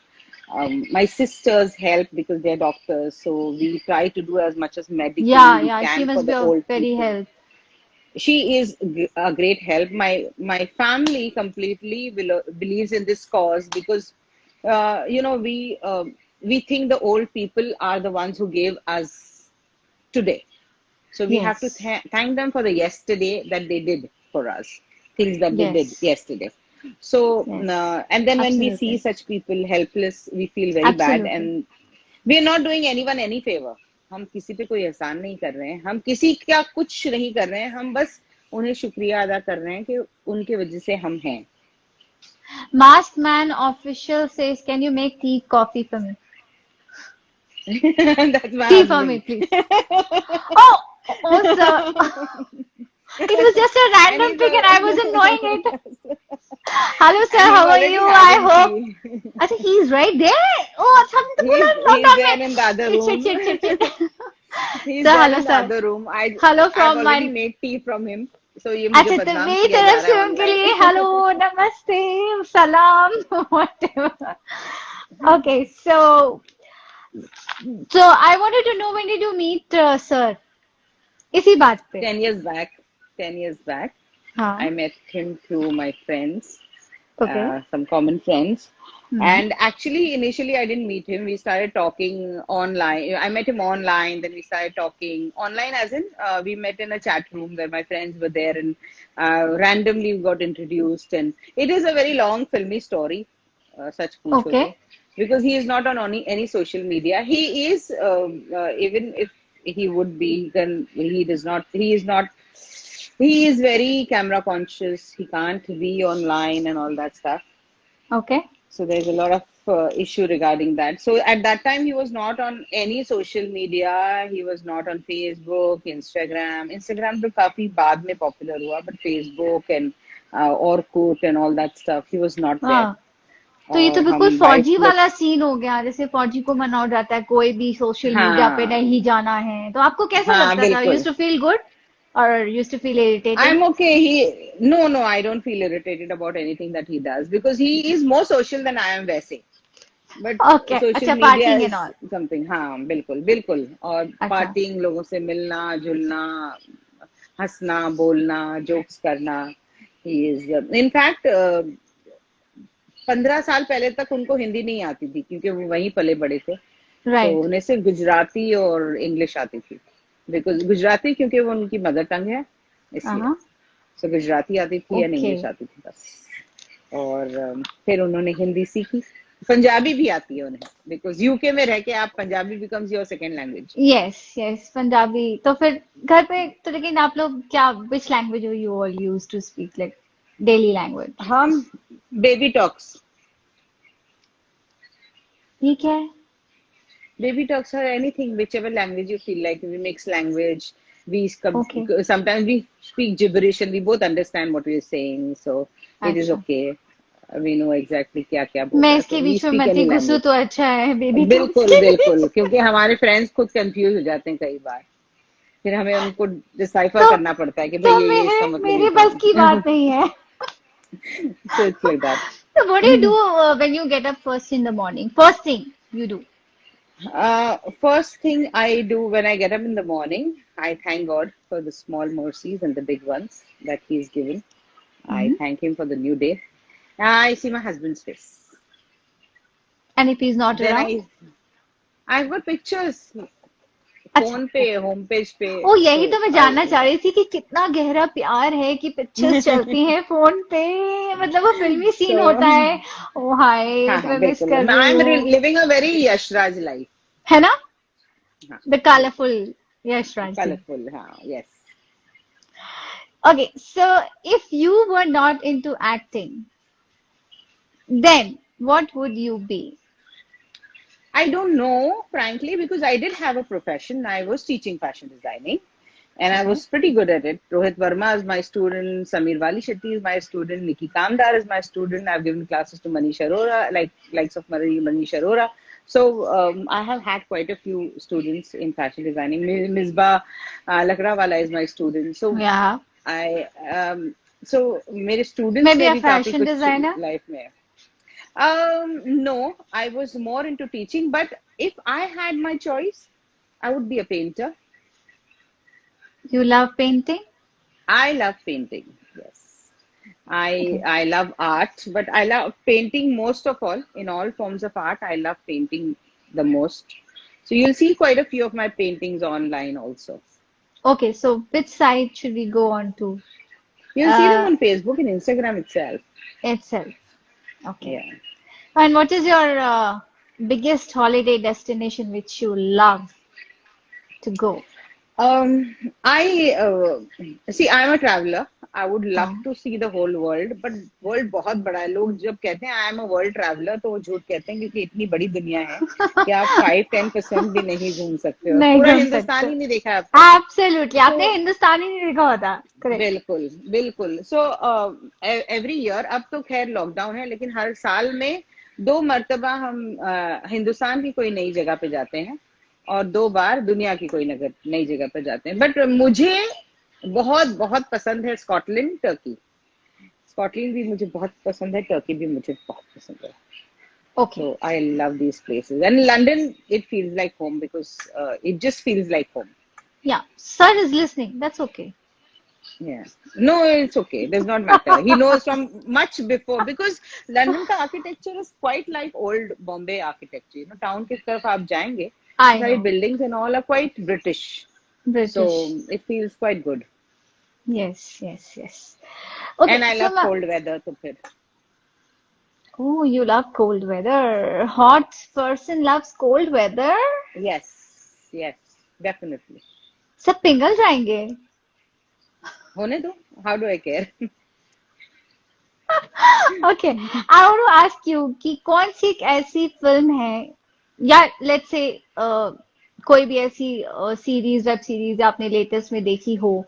Speaker 2: My sisters help because they're doctors, so we try to do as much as medically we
Speaker 1: या she
Speaker 2: can for
Speaker 1: must be
Speaker 2: the
Speaker 1: of
Speaker 2: old
Speaker 1: very
Speaker 2: people.
Speaker 1: Help.
Speaker 2: She is a great help. My family completely believes in this cause because we think the old people are the ones who gave us today, so we have to
Speaker 1: yes.
Speaker 2: thank them for the yesterday that they did for us, things that they
Speaker 1: yes.
Speaker 2: did yesterday. So,
Speaker 1: yes.
Speaker 2: and then when we see
Speaker 1: absolutely.
Speaker 2: such people helpless, we feel very bad,
Speaker 1: absolutely.
Speaker 2: and we are not doing anyone any favor. हम किसी पे कोई एहसान नहीं कर रहे हैं, हम किसी का कुछ नहीं कर रहे हैं, हम बस उन्हें शुक्रिया अदा कर रहे हैं कि उनके वजह से हम हैं.
Speaker 1: Masked Man Official says, can you make tea, coffee for me?
Speaker 2: That's my
Speaker 1: Tea for me,
Speaker 2: husband.
Speaker 1: please. Oh, oh, sir. It was just a
Speaker 2: And
Speaker 1: random
Speaker 2: he's
Speaker 1: pick and I wasn't knowing it.
Speaker 2: a
Speaker 1: Hello, sir.
Speaker 2: and he's
Speaker 1: How are
Speaker 2: already
Speaker 1: you? I
Speaker 2: having
Speaker 1: hope.
Speaker 2: tea.
Speaker 1: अच्छा, he's right there. Oh, अच्छा, हमने तो बोला
Speaker 2: He's
Speaker 1: lockdown
Speaker 2: there in the other
Speaker 1: में. Shit,
Speaker 2: room.
Speaker 1: shit, shit, shit.
Speaker 2: He's
Speaker 1: Sir,
Speaker 2: there
Speaker 1: hello,
Speaker 2: in the
Speaker 1: sir.
Speaker 2: other room.
Speaker 1: Hello
Speaker 2: I've
Speaker 1: from
Speaker 2: already
Speaker 1: my.
Speaker 2: made tea from him. So ये मुझे
Speaker 1: अच्छा, तो
Speaker 2: बदनाम
Speaker 1: मेरी
Speaker 2: किया जा
Speaker 1: तरफ
Speaker 2: रहा
Speaker 1: से
Speaker 2: है
Speaker 1: उनके लिए हेलो, नमस्ते, सलाम, whatever. Okay, so I wanted to know, when did you meet sir? इसी बात पे.
Speaker 2: 10 years back. 10 years back, I
Speaker 1: हाँ.
Speaker 2: met him through my friends,
Speaker 1: okay.
Speaker 2: some common friends.
Speaker 1: Hmm.
Speaker 2: And actually, initially, I didn't meet him. We started talking online. I met him online, then we started talking online, as in, we met in a chat room where my friends were there, and randomly we got introduced. And it is a very long, filmy story, such pucho
Speaker 1: okay.
Speaker 2: to, because he is not on any social media. He is, even if he would be, then he does not, he is not, he is very camera conscious. He can't be online and all that stuff.
Speaker 1: Okay.
Speaker 2: So there's a lot of issue regarding that. So at that time, he was not on any social media. He was not on Facebook, Instagram. Instagram तो काफी बाद में popular हुआ, but Facebook and Orkut and all that stuff, he was not there.
Speaker 1: हाँ, तो ये तो
Speaker 2: और
Speaker 1: बिल्कुल
Speaker 2: हम बाय
Speaker 1: फौजी
Speaker 2: फ्लिप.
Speaker 1: वाला सीन हो गया. जैसे फौजी को मना हो जाता है, कोई भी सोशल मीडिया पे
Speaker 2: हाँ
Speaker 1: नहीं जाना है. तो आपको कैसा
Speaker 2: हाँ
Speaker 1: लगता था? यूज्ड
Speaker 2: बिल्कुल.
Speaker 1: टू फील गुड और used to feel irritated?
Speaker 2: I'm okay. No, I don't feel irritated about anything that he does because he is more social than I am वैसे. But
Speaker 1: okay.
Speaker 2: सोशल
Speaker 1: अच्छा,
Speaker 2: media
Speaker 1: parting
Speaker 2: is
Speaker 1: and all.
Speaker 2: Something. हाँ बिल्कुल बिल्कुल. और
Speaker 1: अच्छा.
Speaker 2: Parting, लोगों से मिलना जुलना, हंसना बोलना, जोक्स करना. ही इज इनफैक्ट 15 साल पहले तक उनको हिंदी नहीं आती थी क्योंकि वो वहीं पले बड़े थे. तो
Speaker 1: राइट.
Speaker 2: उन्हें सिर्फ गुजराती और इंग्लिश आती थी, बिकॉज गुजराती क्योंकि वो उनकी मदर टंग है इसलिए.
Speaker 1: हाँ.
Speaker 2: सो गुजराती आती थी या
Speaker 1: ओके.
Speaker 2: इंग्लिश आती थी बस. और फिर उन्होंने हिंदी सीखी. पंजाबी भी आती है उन्हें बिकॉज यूके में रह के आप Punjabi becomes your second language.
Speaker 1: Yes, yes, Punjabi. तो फिर घर पे तो, लेकिन आप लोग क्या, which language you all use to speak, like daily language?
Speaker 2: हम बेबी टॉक्स.
Speaker 1: ये क्या है?
Speaker 2: baby talks or anything, whichever language you feel like. We mix language.
Speaker 1: Okay.
Speaker 2: Sometimes we speak gibberish and we both understand what we're saying. So it is
Speaker 1: अच्छा,
Speaker 2: okay. We know exactly क्या क्या बोल
Speaker 1: मैं
Speaker 2: रहा है. So
Speaker 1: इसके
Speaker 2: we
Speaker 1: बीच में
Speaker 2: speak
Speaker 1: मत ही
Speaker 2: any
Speaker 1: घुसूं
Speaker 2: language.
Speaker 1: तो अच्छा है बेबी टॉक्स
Speaker 2: बिल्कुल
Speaker 1: के
Speaker 2: बिल्कुल,
Speaker 1: लिए।
Speaker 2: क्योंकि हमारे फ्रेंड्स खुद कंफ्यूज हो जाते हैं कई बार. फिर हमें उनको डिसाइफर
Speaker 1: तो
Speaker 2: करना पड़ता है कि भाई
Speaker 1: तो
Speaker 2: ये इसका
Speaker 1: मेरे
Speaker 2: मतलब ये
Speaker 1: मेरे बस की
Speaker 2: था.
Speaker 1: बात नहीं है।
Speaker 2: So it's like that.
Speaker 1: So what do you do when you get up first in the morning? First thing you do.
Speaker 2: First thing I do when I get up in the morning, I thank God for the small mercies and the big ones that He's given. I
Speaker 1: Mhm.
Speaker 2: thank Him for the new day. I see my husband's face.
Speaker 1: And if he's not
Speaker 2: Then
Speaker 1: around?
Speaker 2: I've got pictures
Speaker 1: अच्छा,
Speaker 2: phone पे, home page पे.
Speaker 1: ओ यही
Speaker 2: So
Speaker 1: तो मैं
Speaker 2: I
Speaker 1: जानना चाह रही थी कि कितना गहरा प्यार है कि पिक्चर्स चलती हैं फोन पे। मतलब वो फिल्मी सीन
Speaker 2: so
Speaker 1: होता है। ओ हाय,
Speaker 2: हाँ हाँ
Speaker 1: मैं मिस
Speaker 2: बिल्कुल.
Speaker 1: कर रही
Speaker 2: I'm
Speaker 1: हूँ।
Speaker 2: living a very Yashraj life.
Speaker 1: है ना?
Speaker 2: हाँ,
Speaker 1: the colourful Yash Raj ji.
Speaker 2: colorful. हाँ, yes.
Speaker 1: Okay, so if you were not into acting, then what would you be?
Speaker 2: I don't know, frankly, because I did have a profession. I was teaching fashion designing and I
Speaker 1: Okay.
Speaker 2: was pretty good at it. Rohit Verma is my student, Samir Wali Shetty is my student, Nikki Kamdar is my student. I've given classes to Manish Arora, likes of Manish Arora. So I have had quite a few students in fashion designing. Misbah Lakrawala is my student. So
Speaker 1: Yeah.
Speaker 2: I so मेरे
Speaker 1: मैं
Speaker 2: students
Speaker 1: भी
Speaker 2: ने
Speaker 1: a
Speaker 2: भी काफी
Speaker 1: fashion
Speaker 2: कुछ
Speaker 1: designer.
Speaker 2: life में. No, I was more into teaching, but if I had my choice, I would be a painter.
Speaker 1: You love painting?
Speaker 2: I love painting. Yes. I
Speaker 1: Okay.
Speaker 2: I love art, but I love painting most of all. In all forms of art, I love painting the most. So you'll see quite a few of my paintings online also.
Speaker 1: Okay, so which side should we go on to?
Speaker 2: You'll see them
Speaker 1: Uh,
Speaker 2: on Facebook and Instagram itself.
Speaker 1: itself. Okay.
Speaker 2: Yeah.
Speaker 1: And what is your biggest holiday destination which you love to go?
Speaker 2: I see. I'm a traveler. I would love
Speaker 1: हाँ.
Speaker 2: to see the whole world, but world बहुत बड़ा है. लोग जब कहते हैं I am a world traveler, तो वो झूठ कहते हैं क्योंकि इतनी बड़ी दुनिया है कि आप 5-10% भी नहीं घूम सकते हो.
Speaker 1: नहीं
Speaker 2: पूरा
Speaker 1: घूम
Speaker 2: हिंदुस्तान
Speaker 1: सकते।
Speaker 2: ही नहीं देखा है अब तक.
Speaker 1: एब्सोल्युटली,
Speaker 2: तो
Speaker 1: आपने हिंदुस्तानी नहीं देखा होता। करेक्ट।
Speaker 2: बिल्कुल बिल्कुल. सो एवरी ईयर, अब तो खैर लॉकडाउन है, लेकिन हर साल में 2 मर्तबा हम हिंदुस्तान की कोई नई जगह पे जाते हैं और 2 बार दुनिया की कोई नगर नई जगह पे जाते हैं. बट मुझे बहुत बहुत पसंद है स्कॉटलैंड, टर्की. स्कॉटलैंड भी मुझे बहुत पसंद है, टर्की भी मुझे बहुत पसंद है.
Speaker 1: Okay.
Speaker 2: So I love these places. And London, it feels like home because it just feels like home.
Speaker 1: या sir is listening, that's okay.
Speaker 2: Yeah. No, it's okay. It does not matter. He knows from much before because London का architecture is quite like old Bombay architecture. You know, town की तरफ आप जाएंगे, तो
Speaker 1: I
Speaker 2: sorry
Speaker 1: no.
Speaker 2: buildings and all are quite British. So
Speaker 1: British.
Speaker 2: it feels quite good.
Speaker 1: Yes yes yes. Okay
Speaker 2: And I
Speaker 1: so
Speaker 2: love cold weather. तो फिर
Speaker 1: oh, you love cold weather. Hot person loves cold weather.
Speaker 2: yes, yes, definitely.
Speaker 1: सब पिघल जाएंगे।
Speaker 2: होने दो. How do I care?
Speaker 1: Okay, I want to ask you कि कौन सी एक ऐसी फिल्म है या लेट्स से कोई भी ऐसी सीरीज, वेब सीरीज आपने लेटेस्ट में देखी हो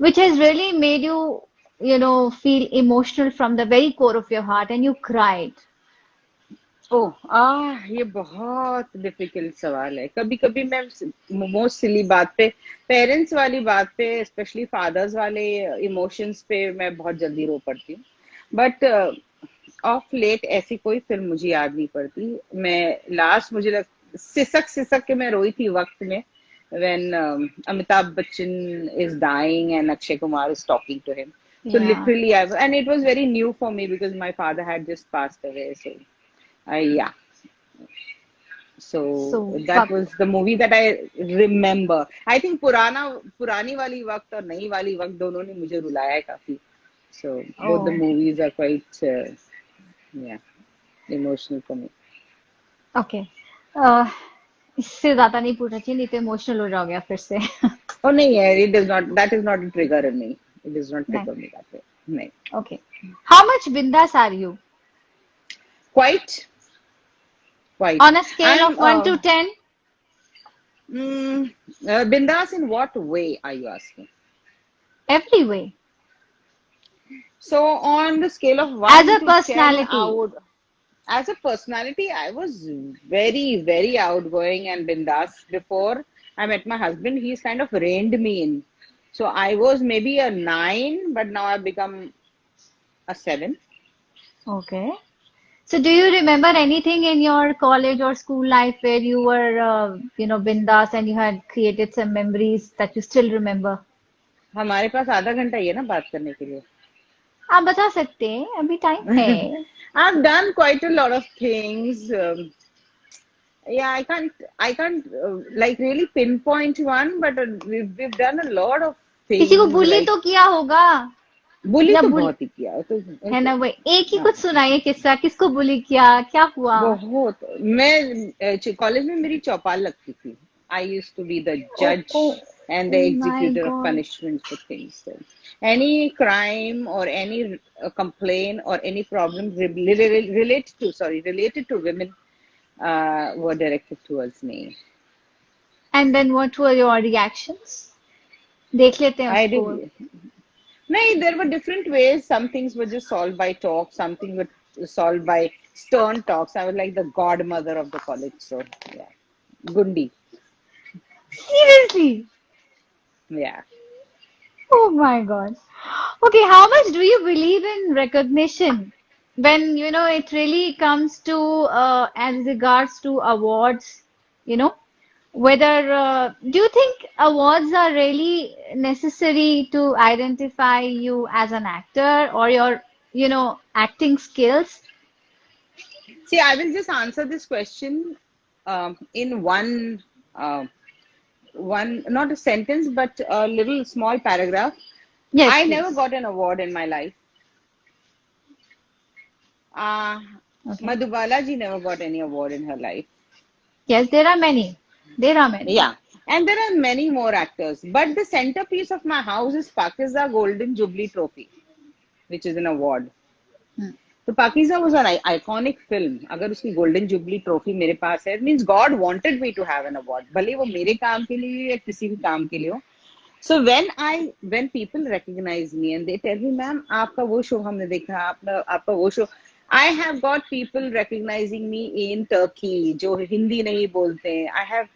Speaker 1: which has really made you, you know, feel emotional from the very core of your heart and you cried.
Speaker 2: ओह ये बहुत डिफिकल्ट सवाल है. कभी कभी मैं मोस्ट सिली बात पे, पेरेंट्स वाली बात पे, स्पेशली फादर्स वाले इमोशंस पे मैं बहुत जल्दी रो पड़ती हूँ. बट ऑफ लेट ऐसी कोई फिल्म मुझे याद नहीं पड़ती. मैं लास्ट मुझे सिसक सिसक के मैं रोई थी वक्त में when Amitabh Bachchan is dying and Akshay Kumar is talking to him. So
Speaker 1: Yeah.
Speaker 2: literally, and it was very new for me because my father had just passed away. So yeah. So
Speaker 1: So,
Speaker 2: that was the movie that I remember. I think पुरानी वाली वक्त और नई वाली वक्त दोनों ने मुझे रुलाया है काफी. So both the
Speaker 1: oh,
Speaker 2: movies are quite yeah, emotional for me.
Speaker 1: okay. Uh, इससे ज्यादा नहीं पूछना चाहिए, नहीं तो इमोशनल हो जाओगे आप फिर से।
Speaker 2: Oh नहीं है, it does not. That is not a trigger in me. It does not
Speaker 1: नहीं।
Speaker 2: trigger me that way. नहीं.
Speaker 1: Okay. How much bindas are you?
Speaker 2: Quite, quite.
Speaker 1: On a scale of
Speaker 2: I'm
Speaker 1: 1 to 10?
Speaker 2: Mm, Bindas in what way are you asking?
Speaker 1: Every way.
Speaker 2: So on the scale of
Speaker 1: As
Speaker 2: 1
Speaker 1: a
Speaker 2: to 10, I
Speaker 1: personality.
Speaker 2: would, as a personality, I was very, very outgoing and bindas before I met my husband. He's kind of reined me in. So I was maybe a 9, but now I've become a 7.
Speaker 1: Okay. So do you remember anything in your college or school life where you were, bindas and you had created some memories that you still remember?
Speaker 2: हमारे पास आधा घंटा ही है ना बात करने के लिए.
Speaker 1: आप बता सकते हैं, अभी टाइम है.
Speaker 2: I've done quite a lot of things. Yeah, I can't like really pinpoint one, but we've done a lot of
Speaker 1: किसी को
Speaker 2: things.
Speaker 1: बुली
Speaker 2: Like
Speaker 1: तो किया होगा.
Speaker 2: bully
Speaker 1: या
Speaker 2: तो
Speaker 1: बुल
Speaker 2: बहुत ही किया है,
Speaker 1: है
Speaker 2: तो
Speaker 1: ना, वो एक ही
Speaker 2: हाँ,
Speaker 1: कुछ सुनाइए किस्सा, किसको बुली किया, क्या हुआ?
Speaker 2: बहुत. मैं कॉलेज में मेरी चौपाल लगती थी. I used to be the
Speaker 1: oh
Speaker 2: जज
Speaker 1: oh
Speaker 2: and
Speaker 1: oh
Speaker 2: the
Speaker 1: my
Speaker 2: executor of
Speaker 1: God.
Speaker 2: punishment for things. So, any crime or any complaint or any problem related to women were directed towards me.
Speaker 1: And then what were your reactions? देख लेते हैं
Speaker 2: I
Speaker 1: उसको.
Speaker 2: did. No, there were different ways. Some things were just solved by talk. Some things were solved by stern talks. I was like the godmother of the college. So, yeah. Gundi.
Speaker 1: Seriously?
Speaker 2: Yeah.
Speaker 1: Oh my God. Okay, how much do you believe in recognition when, it really comes to, as regards to awards, you know, whether, do you think awards are really necessary to identify you as an actor or your, acting skills?
Speaker 2: See, I will just answer this question in uh, one, not a sentence, but a little small paragraph.
Speaker 1: Yes,
Speaker 2: I never
Speaker 1: please.
Speaker 2: got an award in my life. Uh,
Speaker 1: Okay.
Speaker 2: Madhubala ji never got any award in her life.
Speaker 1: Yes, there are many. There are many.
Speaker 2: Yeah, and there are many more actors. But the centerpiece of my house is Pakiza Golden Jubilee Trophy, which is an award.
Speaker 1: Hmm.
Speaker 2: तो पाकिज़ा was an iconic film. अगर उसकी golden jubilee trophy मेरे पास है, it means God wanted me to have an award. भले वो मेरे काम के लिए या किसी भी काम के लिए हो. So when people recognize me and they tell me, ma'am आपका वो शो हमने देखा, आपका वो show. I have got people recognizing me in Turkey जो हिंदी नहीं बोलते. I have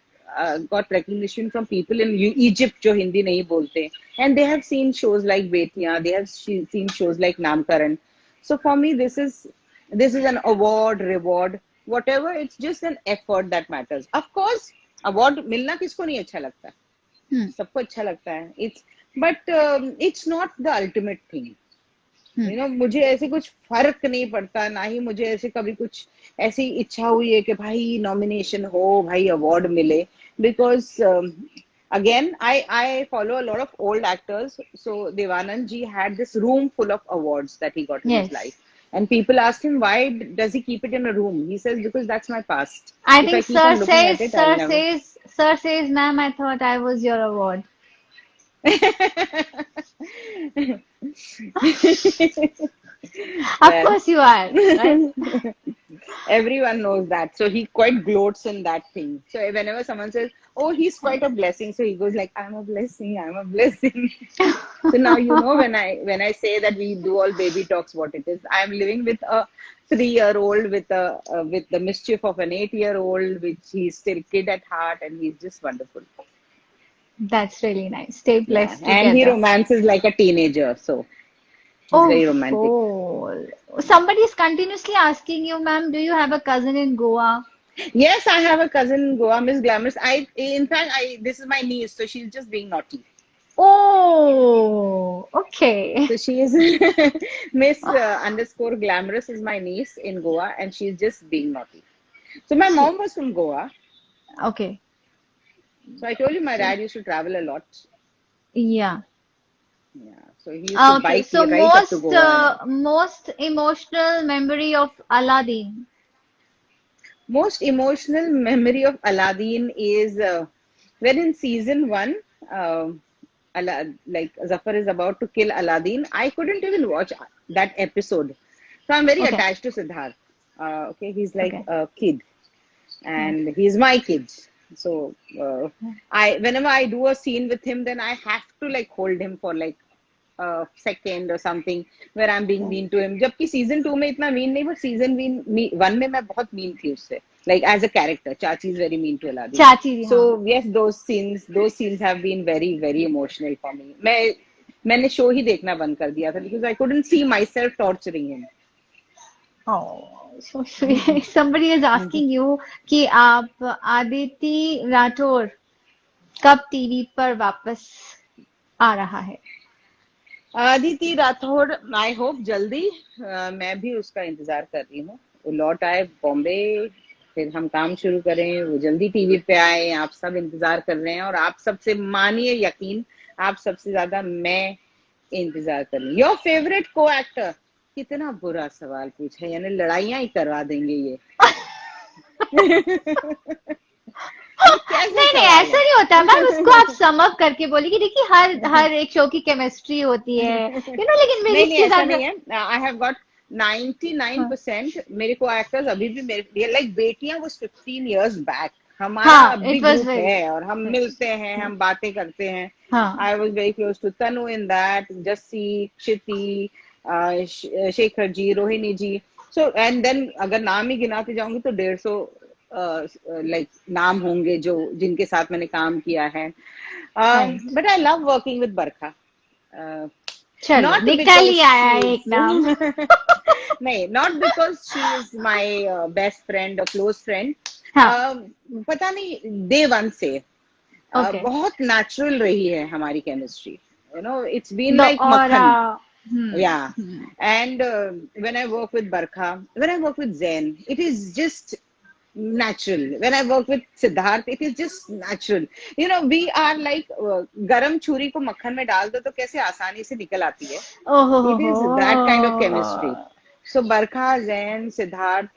Speaker 2: got recognition from people in Egypt जो हिंदी नहीं बोलते. And they have seen shows like बेटियां. They have seen shows like नामकरण. So for me, this is an award, reward, whatever. It's just an effort that matters. Of course, award मिलना किसको नहीं अच्छा लगता है.
Speaker 1: Hmm.
Speaker 2: सबको अच्छा लगता है. But it's not the ultimate thing.
Speaker 1: Hmm.
Speaker 2: मुझे ऐसे कुछ फर्क नहीं पड़ता, ना ही मुझे ऐसे कभी कुछ ऐसी इच्छा हुई है कि भाई नॉमिनेशन हो, भाई अवार्ड मिले. Because again, I follow a lot of old actors. So Devanand ji had this room full of awards that he got in his
Speaker 1: Yes.
Speaker 2: life. And people asked him, why does he keep it in a room? He says, because that's my past.
Speaker 1: I
Speaker 2: If I
Speaker 1: think
Speaker 2: keep on looking at it, I'll never.
Speaker 1: Sir says, ma'am, I thought I was your award. Of
Speaker 2: Well,
Speaker 1: course you are, right?
Speaker 2: everyone knows that. So he quite gloats in that thing. So whenever someone says, "Oh, he's quite a blessing," so he goes like, "I'm a blessing. I'm a blessing." So now you know when I say that we do all baby talks, what it is. I'm living with a 3-year-old with the mischief of an 8-year-old, which he's still kid at heart, and he's just wonderful.
Speaker 1: That's really nice. Stay
Speaker 2: Yeah,
Speaker 1: blessed
Speaker 2: and he
Speaker 1: together.
Speaker 2: romances like a teenager, so he's
Speaker 1: Oh,
Speaker 2: very romantic.
Speaker 1: somebody is continuously asking you, ma'am, do you have a cousin in Goa?
Speaker 2: Yes, I have a cousin in Goa, Miss Glamorous. In fact, this is my niece, so she's just being naughty.
Speaker 1: Oh, okay.
Speaker 2: So she is Miss underscore Glamorous is my niece in Goa, and she's just being naughty. So my
Speaker 1: She,
Speaker 2: mom was from Goa.
Speaker 1: okay.
Speaker 2: So I told you my dad used to travel a lot.
Speaker 1: Yeah.
Speaker 2: Yeah, so he used to
Speaker 1: Okay.
Speaker 2: bike
Speaker 1: So
Speaker 2: right up to Goa and all.
Speaker 1: most emotional memory of Aladdin.
Speaker 2: Most emotional memory of Aladdin is when in season one, uh, like Zafar is about to kill Aladdin. I couldn't even watch that episode. So I'm very
Speaker 1: Okay.
Speaker 2: attached to Siddharth. Okay, he's like
Speaker 1: Okay.
Speaker 2: a kid,
Speaker 1: Okay.
Speaker 2: and he's my kid. So I whenever I do a scene with him, then I have to like hold him for like a second or something where I'm being mean to him. जबकि season 2 में इतना mean नहीं, but season 1 में मैं बहुत mean थी उससे. Like as a character, Chachi is very mean to Aladdin.
Speaker 3: चाची जी, हाँ.
Speaker 2: So yes, those scenes have been very very emotional for me. मैंने शो ही देखना बंद कर दिया था because I couldn't see myself torturing him.
Speaker 3: Oh, so sweet. Somebody is asking you कि आप आदिति राठौर कब टीवी पर वापस आ रहा है?
Speaker 2: आदिति राठौड़ आई होप जल्दी मैं भी उसका इंतजार कर रही हूँ. वो लौट आए बॉम्बे, फिर हम काम शुरू करें, वो जल्दी टीवी पे आए. आप सब इंतजार कर रहे हैं और आप सबसे मानिए यकीन, आप सबसे ज्यादा मैं इंतजार कर रही हूँ. योर फेवरेट को एक्टर. कितना बुरा सवाल पूछा, यानी लड़ाइयां ही करवा देंगे ये.
Speaker 3: नहीं नहीं, ऐसा नहीं होता मैम. उसको आप सम अप करके बोलिए कि देखिए हर एक शो की केमिस्ट्री होती है, लेकिन मेरी
Speaker 2: नहीं ऐसा नहीं है. आई हैव गॉट 99% मेरे को एक्टर्स अभी भी मेरे लाइक बेटियां वो 15 इयर्स बैक हमारा अभी ग्रुप है और हम मिलते हैं, हम बातें करते हैं. I was very close to Tanu in that, Jassi, Kshiti, Shekhar ji, Rohini ji. So and then अगर नाम ही गिनाते जाऊंगी तो 150 लाइक नाम होंगे जो जिनके साथ मैंने काम किया है. But I love working with Barkha.
Speaker 3: चलो निकल ही आया एक नाम.
Speaker 2: नहीं, not because she is my best friend और क्लोज फ्रेंड. पता नहीं डे वन से बहुत नेचुरल रही है हमारी केमिस्ट्री. इट्स बीन लाइक मक्खन. Yeah. And when I work with Barkha, when I work with Zain, it is just natural. When I work with Siddharth, it is just natural. We are like garam churi ko makhan mein डाल दो तो कैसे आसानी से निकल आती है. It is that kind of chemistry. So Barkha, Zain, Siddharth,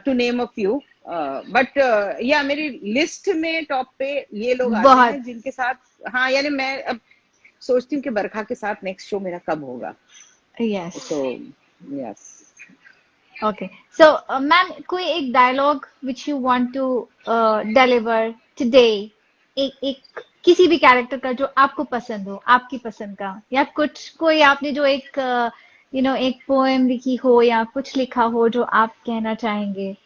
Speaker 2: to name a few. But yeah, मेरी लिस्ट में टॉप पे ये लोग आते हैं जिनके साथ, हाँ, यानी मैं अब सोचती हूँ कि बरखा के साथ नेक्स्ट शो मेरा कब होगा.
Speaker 3: Yes.
Speaker 2: So yes.
Speaker 3: Okay. So ma'am कोई एक dialogue which you want to deliver today, एक किसी भी कैरेक्टर का जो आपको पसंद हो, आपकी पसंद का, या कोई आपने जो एक एक पोएम लिखी हो या कुछ लिखा हो जो आप कहना चाहेंगे,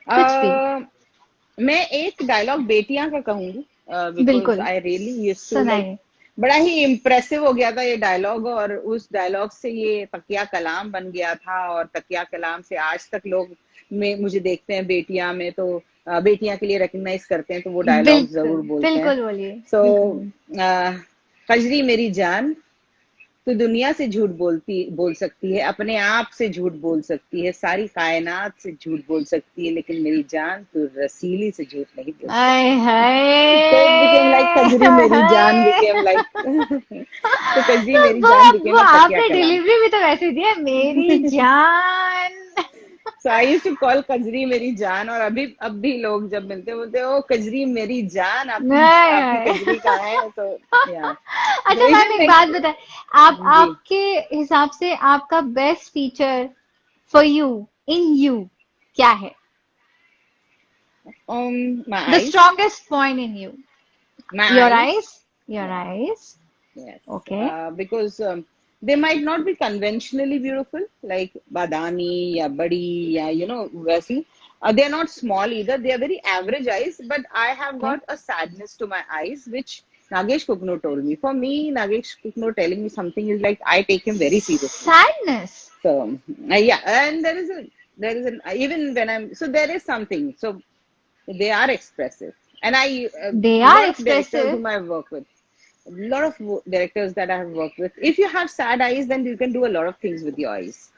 Speaker 3: कुछ भी.
Speaker 2: मैं एक डायलॉग बेटियां का कहूंगी.
Speaker 3: बिल्कुल.
Speaker 2: I really used to like, बड़ा ही इम्प्रेसिव हो गया था ये डायलॉग और उस डायलॉग से ये तकिया कलाम बन गया था और तकिया कलाम से आज तक लोग मुझे देखते हैं बेटियां में, तो बेटियां के लिए रिकॉग्नाइज करते हैं तो वो डायलॉग जरूर बोलते हैं.
Speaker 3: बिल्कुल बोलिए.
Speaker 2: सो कजरी मेरी जान, तू दुनिया से झूठ बोल सकती है, अपने आप से झूठ बोल सकती है, सारी कायनात से झूठ बोल सकती है, लेकिन मेरी जान तू रसीली से झूठ नहीं बोल सकती. तो became like कजरी मेरी जान became like तो कजरी मेरी जान became like
Speaker 3: आपने डिलीवरी भी तो वैसे दी है, मेरी जान.
Speaker 2: So I used to call Kajri मेरी जान. और अब भी लोग जब मिलते बोलते ओ कजरी मेरी जान, आपकी कजरी कहाँ है. तो
Speaker 3: अच्छा मैम एक बात बताएं, आपके हिसाब से आपका best feature for you in you क्या है? The strongest point in you. Your eyes.
Speaker 2: Yes.
Speaker 3: Okay.
Speaker 2: Because they might not be conventionally beautiful like badani ya badi ya वैसी. They are not small either. They are very average eyes, but I have got a sadness to my eyes which Nagesh Kukno told me. For me, Nagesh Kukno telling me something is like I take him very seriously.
Speaker 3: Sadness.
Speaker 2: So yeah, and there is an even when there is something. So they are expressive, and
Speaker 3: they are expressive.
Speaker 2: Whom I work with. A lot of directors that I have worked with. If you have sad eyes, then you can do a lot of things with your eyes.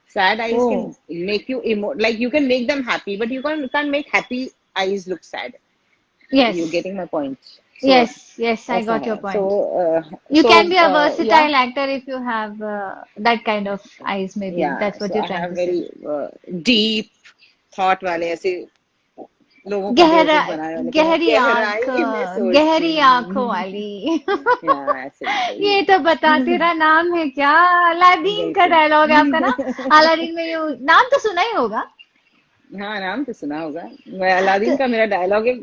Speaker 2: Sad eyes can make you like you can make them happy, but you can't make happy eyes look sad.
Speaker 3: Yes.
Speaker 2: You're getting my point. So,
Speaker 3: yes, I got your point.
Speaker 2: So
Speaker 3: you can be a versatile actor if you have that kind of eyes. Maybe that's what you're trying to say. I have
Speaker 2: very deep thought वाले ऐसे लोगों
Speaker 3: गहरी आंखों वाली. ये तो बता तेरा नाम है क्या, अलादीन का डायलॉग है आपका ना. अलादीन में ये नाम तो सुना ही होगा.
Speaker 2: हाँ, नाम तो सुना होगा। मैं अलादीन
Speaker 3: तो
Speaker 2: का मेरा डायलॉग है,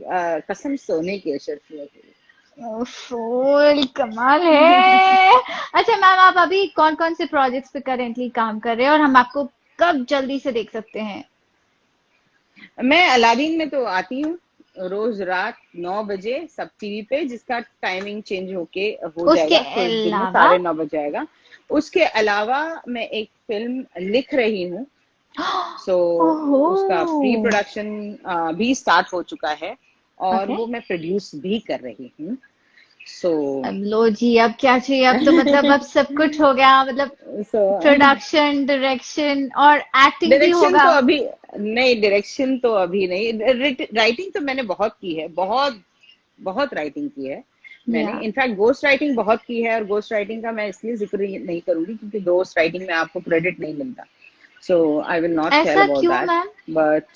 Speaker 2: कसम सोने की है शर्फी है तेरी।
Speaker 3: फुल कमाल है। अच्छा मैम, आप अभी कौन कौन से प्रोजेक्ट्स पे करेंटली काम कर रहे हैं और हम आपको कब जल्दी से देख सकते हैं?
Speaker 2: मैं अलादीन में तो आती हूँ रोज रात 9 बजे सब टीवी पे, जिसका टाइमिंग चेंज होके हो
Speaker 3: उसके
Speaker 2: जाएगा, तो दिन में
Speaker 3: अलावा
Speaker 2: 9:30 बजे आएगा। उसके अलावा मैं एक फिल्म लिख रही हूँ, सो
Speaker 3: ओहो,
Speaker 2: उसका प्री प्रोडक्शन भी स्टार्ट हो चुका है, और
Speaker 3: ओके।
Speaker 2: वो मैं प्रोड्यूस भी कर रही हूँ। सो
Speaker 3: अब लो जी, अब क्या चाहिए? अब तो मतलब अब सब कुछ हो गया, मतलब
Speaker 2: सो
Speaker 3: प्रोडक्शन, डायरेक्शन और एक्टिंग भी
Speaker 2: डायरेक्शन
Speaker 3: होगा।
Speaker 2: तो अभी नहीं, डायरेक्शन तो अभी नहीं। राइटिंग तो मैंने बहुत की है, बहुत बहुत राइटिंग की है मैंने।
Speaker 3: या
Speaker 2: इनफैक्ट गोस्ट राइटिंग बहुत की है, और गोस्ट राइटिंग का मैं इसलिए जिक्र नहीं करूंगी क्योंकि गोस्ट राइटिंग में आपको क्रेडिट नहीं मिलता, so I will not share
Speaker 3: ऐसा
Speaker 2: about
Speaker 3: क्यों
Speaker 2: that.
Speaker 3: Ma'am?
Speaker 2: But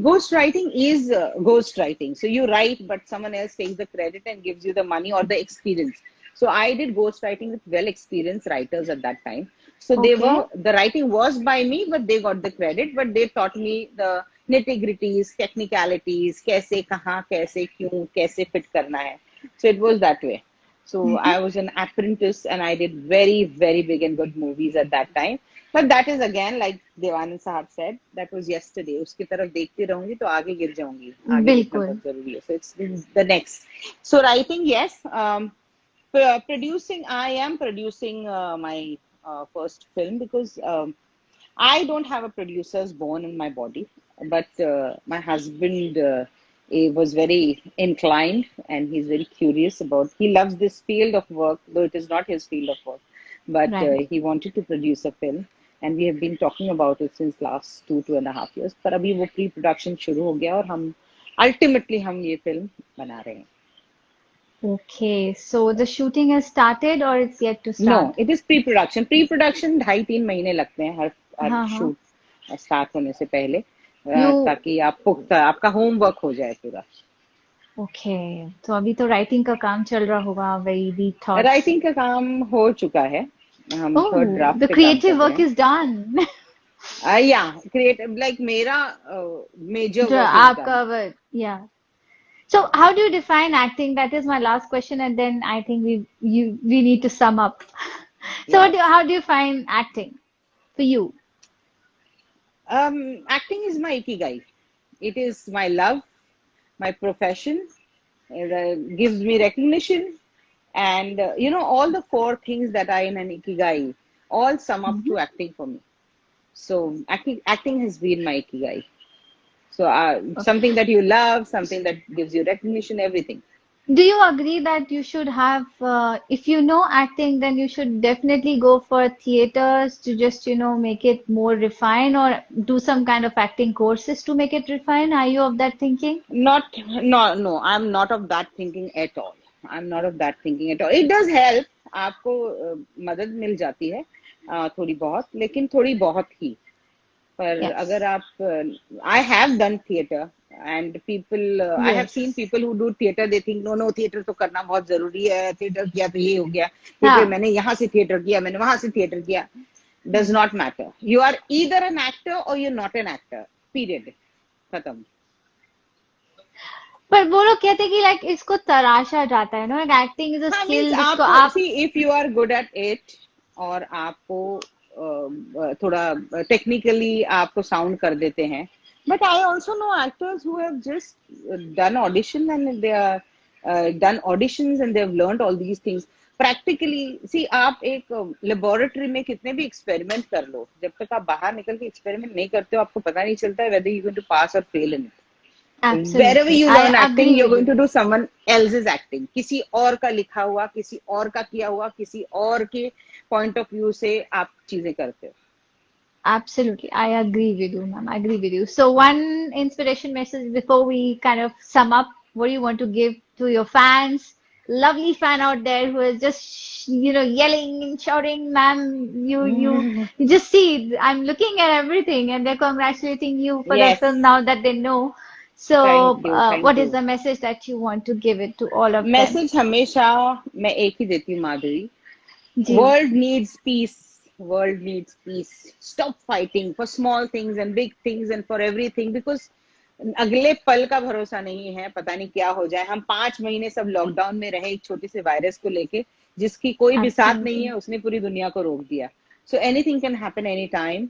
Speaker 2: ghost writing is ghost writing, so you write but someone else takes the credit and gives you the money or the experience. So I did ghost writing with well experienced writers at that time, so they
Speaker 3: okay,
Speaker 2: were, the writing was by me but they got the credit, but they taught me the nitty gritties, technicalities, kaise kahan kaise kyun kaise fit karna hai. So it was that way. So I was an apprentice and I did very, very big and good movies at that time. But that is again, like Devanand Sahab said, that was yesterday. उसकी तरफ देखती रहूंगी तो आगे गिर जाऊंगी, आगे देखना
Speaker 3: बिल्कुल।
Speaker 2: बहुत जरूरी है. So it's the next. So writing, yes. Producing, I am producing my first film because I don't have a producer's bone in my body, but my husband was very inclined and he's very curious about. He loves this field of work, though it is not his field of work. But
Speaker 3: right.
Speaker 2: he wanted to produce a film, and we have been talking about it since last 2.5 years. पर अभी वो pre-production शुरू हो गया और हम ultimately हम ये film बना रहे हैं.
Speaker 3: Okay, so the shooting has started or it's yet to
Speaker 2: no,
Speaker 3: start?
Speaker 2: It is pre production. Pre production 2.5-3 महीने लगते हैं हर
Speaker 3: हाँ हाँ।
Speaker 2: शूट स्टार्ट होने से पहले,
Speaker 3: You
Speaker 2: ताकि आप पुख्ता आपका होमवर्क हो जाए पूरा.
Speaker 3: okay? तो अभी तो राइटिंग का काम चल रहा होगा, very deep thoughts.
Speaker 2: राइटिंग का काम हो चुका है, हम थर्ड
Speaker 3: Oh,
Speaker 2: ड्राफ्ट
Speaker 3: the
Speaker 2: पे काम कर
Speaker 3: creative
Speaker 2: रहे
Speaker 3: work
Speaker 2: हैं.
Speaker 3: is done.
Speaker 2: या क्रिएटिव, लाइक मेरा मेजर
Speaker 3: जो
Speaker 2: वर्क इज डन.
Speaker 3: आपका work, yeah. So how do you define acting? That is my last question, and then I think we need to sum up. So
Speaker 2: yes.
Speaker 3: how do you find acting for you?
Speaker 2: Acting is my ikigai. It is my love, my profession. It gives me recognition, and all the core things that are in an ikigai all sum up to acting for me. So acting has been my ikigai. So something that you love, something that gives you recognition, everything.
Speaker 3: Do you agree that you should have, if you know acting, then you should definitely go for theaters to just, make it more refined or do some kind of acting courses to make it refined? Are you of that thinking?
Speaker 2: Not, no, no. I'm not of that thinking at all. I'm not of that thinking at all. It does help. आपको मदद मिल जाती है थोड़ी बहुत, लेकिन थोड़ी बहुत ही. पर
Speaker 3: Yes.
Speaker 2: अगर आप, I have done theater and people, I have seen
Speaker 3: Yes.
Speaker 2: people who do theater, they think no, no, theater तो करना बहुत जरूरी है, theater किया तो ये हो गया, theater
Speaker 3: हाँ.
Speaker 2: मैंने यहाँ से theater किया, मैंने वहां से theater किया. Does not matter. You are either an actor or you're not an actor. Period. खत्म.
Speaker 3: पर वो लोग कहते हैं कि लाइक इसको तराशा जाता है, नो, एक्टिंग इज अ
Speaker 2: हाँ, मीन्स
Speaker 3: स्किल जिसको
Speaker 2: आप
Speaker 3: आप
Speaker 2: see, if you are good at it और आपको थोड़ा टेक्निकली आपको साउंड कर देते हैं. But I also know actors who have just done audition and they are done auditions and they have learned all these things practically. See, आप एक laboratory में कितने भी एक्सपेरिमेंट कर लो, जब तक आप बाहर निकल के एक्सपेरिमेंट नहीं करते हो आपको पता नहीं चलता है वेदर यू गोइंग टू पास और fail in. Wherever
Speaker 3: absolutely
Speaker 2: you
Speaker 3: I
Speaker 2: learn acting,
Speaker 3: agree
Speaker 2: you're
Speaker 3: with
Speaker 2: going
Speaker 3: you.
Speaker 2: to do someone else's acting. किसी और का लिखा हुआ, किसी और का किया हुआ, किसी और के पॉइंट ऑफ व्यू से आप चीजें करते हो.
Speaker 3: Absolutely. I agree with you, ma'am. I agree with you. So, one inspiration message before we kind of sum up, what do you want to give to your fans? Lovely fan out there who is just, yelling and shouting, ma'am, you just see, I'm looking at everything and they're congratulating you for the
Speaker 2: Yes.
Speaker 3: film now that they know.
Speaker 2: Thank
Speaker 3: So,
Speaker 2: you. Thank
Speaker 3: what is
Speaker 2: you.
Speaker 3: the message that you want to give it to all of them?
Speaker 2: Message हमेशा मैं एक ही देती हूँ, माधुरी.
Speaker 3: जी.
Speaker 2: World needs peace, world needs peace. Stop fighting for small things and big things and for everything, because अगले पल का भरोसा नहीं है, पता नहीं क्या हो जाए। हम 5 महीने सब लॉकडाउन में रहे एक छोटे से वायरस को लेके, जिसकी कोई भी साथ नहीं है,
Speaker 3: Absolutely.
Speaker 2: उसने पूरी दुनिया को रोक दिया। So anything can happen anytime.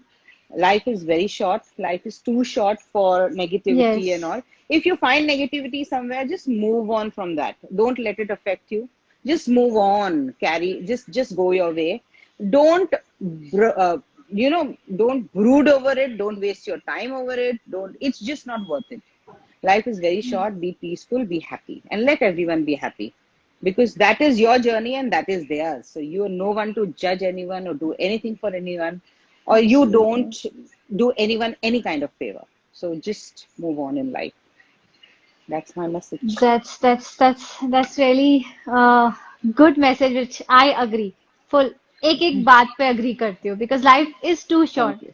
Speaker 2: Life is very short. Life is too short for negativity and
Speaker 3: Yes.
Speaker 2: all. If you find negativity somewhere, just move on from that. Don't let it affect you. Just move on. Just go your way. Don't, don't brood over it. Don't waste your time over it. Don't. It's just not worth it. Life is very short. Be peaceful. Be happy, and let everyone be happy, because that is your journey and that is theirs. So you are no one to judge anyone or do anything for anyone, or you
Speaker 3: Absolutely.
Speaker 2: don't do anyone any kind of favor. So just move on in life. That's my message.
Speaker 3: That's really good message which I agree. Full एक एक बात पे agree करती हूँ because life is too short.
Speaker 2: Thank you.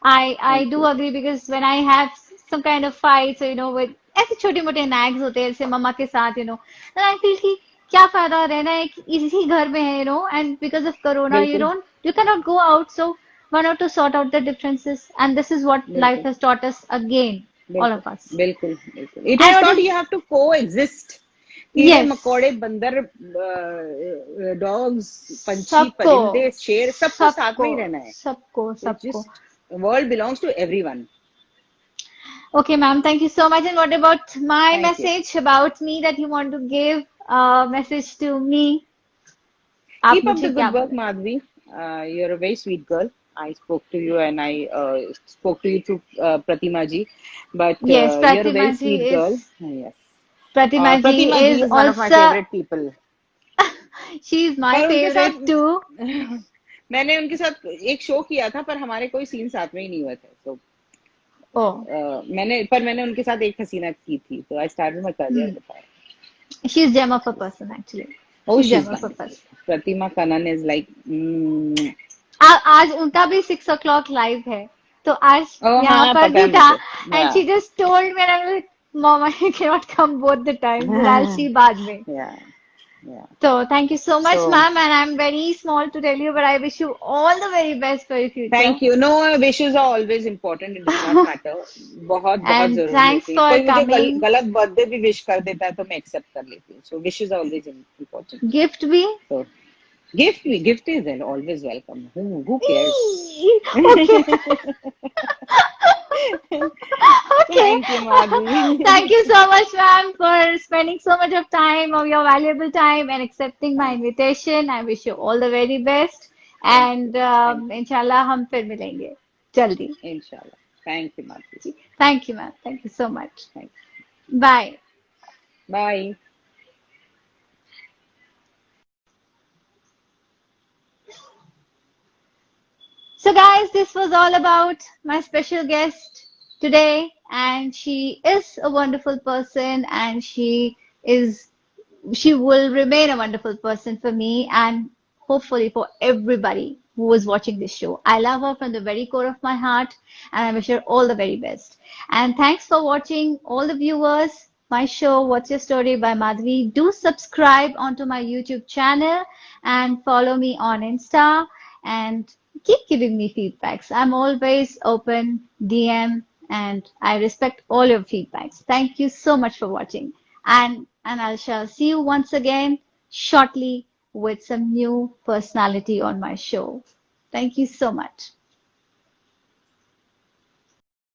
Speaker 3: I
Speaker 2: Thank
Speaker 3: do
Speaker 2: you.
Speaker 3: agree because when I have some kind of fights, with ऐसे छोटे मोटे nags होते हैं जैसे मम्मा के साथ, then I feel कि क्या फायदा रहना है कि इसी घर में है, and because of corona
Speaker 2: बिल्कुल
Speaker 3: you cannot go out, so why not to sort out the differences, and this is what life
Speaker 2: बिल्कुल
Speaker 3: has taught us again, all
Speaker 2: बिल्कुल
Speaker 3: of us.
Speaker 2: बिल्कुल बिल्कुल it
Speaker 3: and
Speaker 2: has
Speaker 3: what
Speaker 2: taught
Speaker 3: is
Speaker 2: you have to को exist. कीड़े
Speaker 3: yes
Speaker 2: मकोड़े बंदर dogs पंछी
Speaker 3: सबको
Speaker 2: परिंदे शेर सबको साथ
Speaker 3: सबको
Speaker 2: में ही रहना है।
Speaker 3: सबको
Speaker 2: इट्स
Speaker 3: सबको
Speaker 2: just world belongs to everyone.
Speaker 3: Okay, ma'am, thank you so much. And what about my
Speaker 2: thank you.
Speaker 3: message about me that you want to give a message to me? आप
Speaker 2: Keep up
Speaker 3: मुझे
Speaker 2: the
Speaker 3: क्या
Speaker 2: good work,
Speaker 3: बोले?
Speaker 2: Madhvi. You're a very sweet girl. I spoke to you and I spoke to you through Pratima ji, but
Speaker 3: Yes,
Speaker 2: you're a very sweet girl. Yes.
Speaker 3: Pratima ji
Speaker 2: Pratima ji
Speaker 3: is
Speaker 2: is one of my
Speaker 3: also,
Speaker 2: favorite people.
Speaker 3: she is my
Speaker 2: पर उनके
Speaker 3: favorite
Speaker 2: साथ
Speaker 3: too.
Speaker 2: मैंने उनके साथ एक show किया था, पर हमारे कोई सीन साथ में ही नहीं हुए थे। तो
Speaker 3: Oh,
Speaker 2: मैंने उनके साथ एक हसीना की थी, तो I started my career
Speaker 3: hmm.
Speaker 2: With her.
Speaker 3: She's gem of a person actually.
Speaker 2: Oh,
Speaker 3: She's
Speaker 2: she's
Speaker 3: gem of a
Speaker 2: wonderful.
Speaker 3: person.
Speaker 2: Pratima Kanan is like,
Speaker 3: आज उनका भी 6 o'clock लाइव है तो आज
Speaker 2: oh
Speaker 3: यहाँ
Speaker 2: हाँ,
Speaker 3: पर
Speaker 2: पता
Speaker 3: भी
Speaker 2: है
Speaker 3: था
Speaker 2: मुझे।
Speaker 3: And she just told me and like mom I can not come both the times and I will see बाद में
Speaker 2: Yeah, yeah.
Speaker 3: so thank you so much
Speaker 2: So
Speaker 3: ma'am and I'm very small to tell you but I wish you all the very best for your future
Speaker 2: thank you. No, wishes are always important. It does not matter. बहुत बहुत
Speaker 3: and
Speaker 2: जरूरी
Speaker 3: thanks
Speaker 2: होती है।
Speaker 3: for
Speaker 2: कोई मुझे
Speaker 3: coming
Speaker 2: गलत birthday भी wish कर देता है तो मैं एक्सेप्ट कर लेती हूँ। So wishes are always important.
Speaker 3: gift भी
Speaker 2: So gift is then always welcome. Who cares?
Speaker 3: okay okay
Speaker 2: Thank you, Madhvi.
Speaker 3: thank you so much ma'am for spending so much of time of your valuable time and accepting my
Speaker 2: Thank
Speaker 3: invitation I wish you all the very best
Speaker 2: thank you.
Speaker 3: and
Speaker 2: Thank you.
Speaker 3: inshallah हम फिर मिलेंगे जल्दी
Speaker 2: Inshallah. Thank you, Madhvi.
Speaker 3: thank you ma'am thank you so much
Speaker 2: Thank
Speaker 3: bye
Speaker 2: you. Bye.
Speaker 3: So, guys, this was all about my special guest today, and she is a wonderful person, and she will remain a wonderful person for me, and hopefully for everybody who is watching this show. I love her from the very core of my heart, and I wish her all the very best. And thanks for watching, all the viewers. My show, What's Your Story by Madhvi. Do subscribe onto my YouTube channel and follow me on Insta and keep giving me feedbacks. I'm always open, DM, and I respect all your feedbacks. Thank you so much for watching. And I shall see you once again shortly with some new personality on my show. Thank you so much.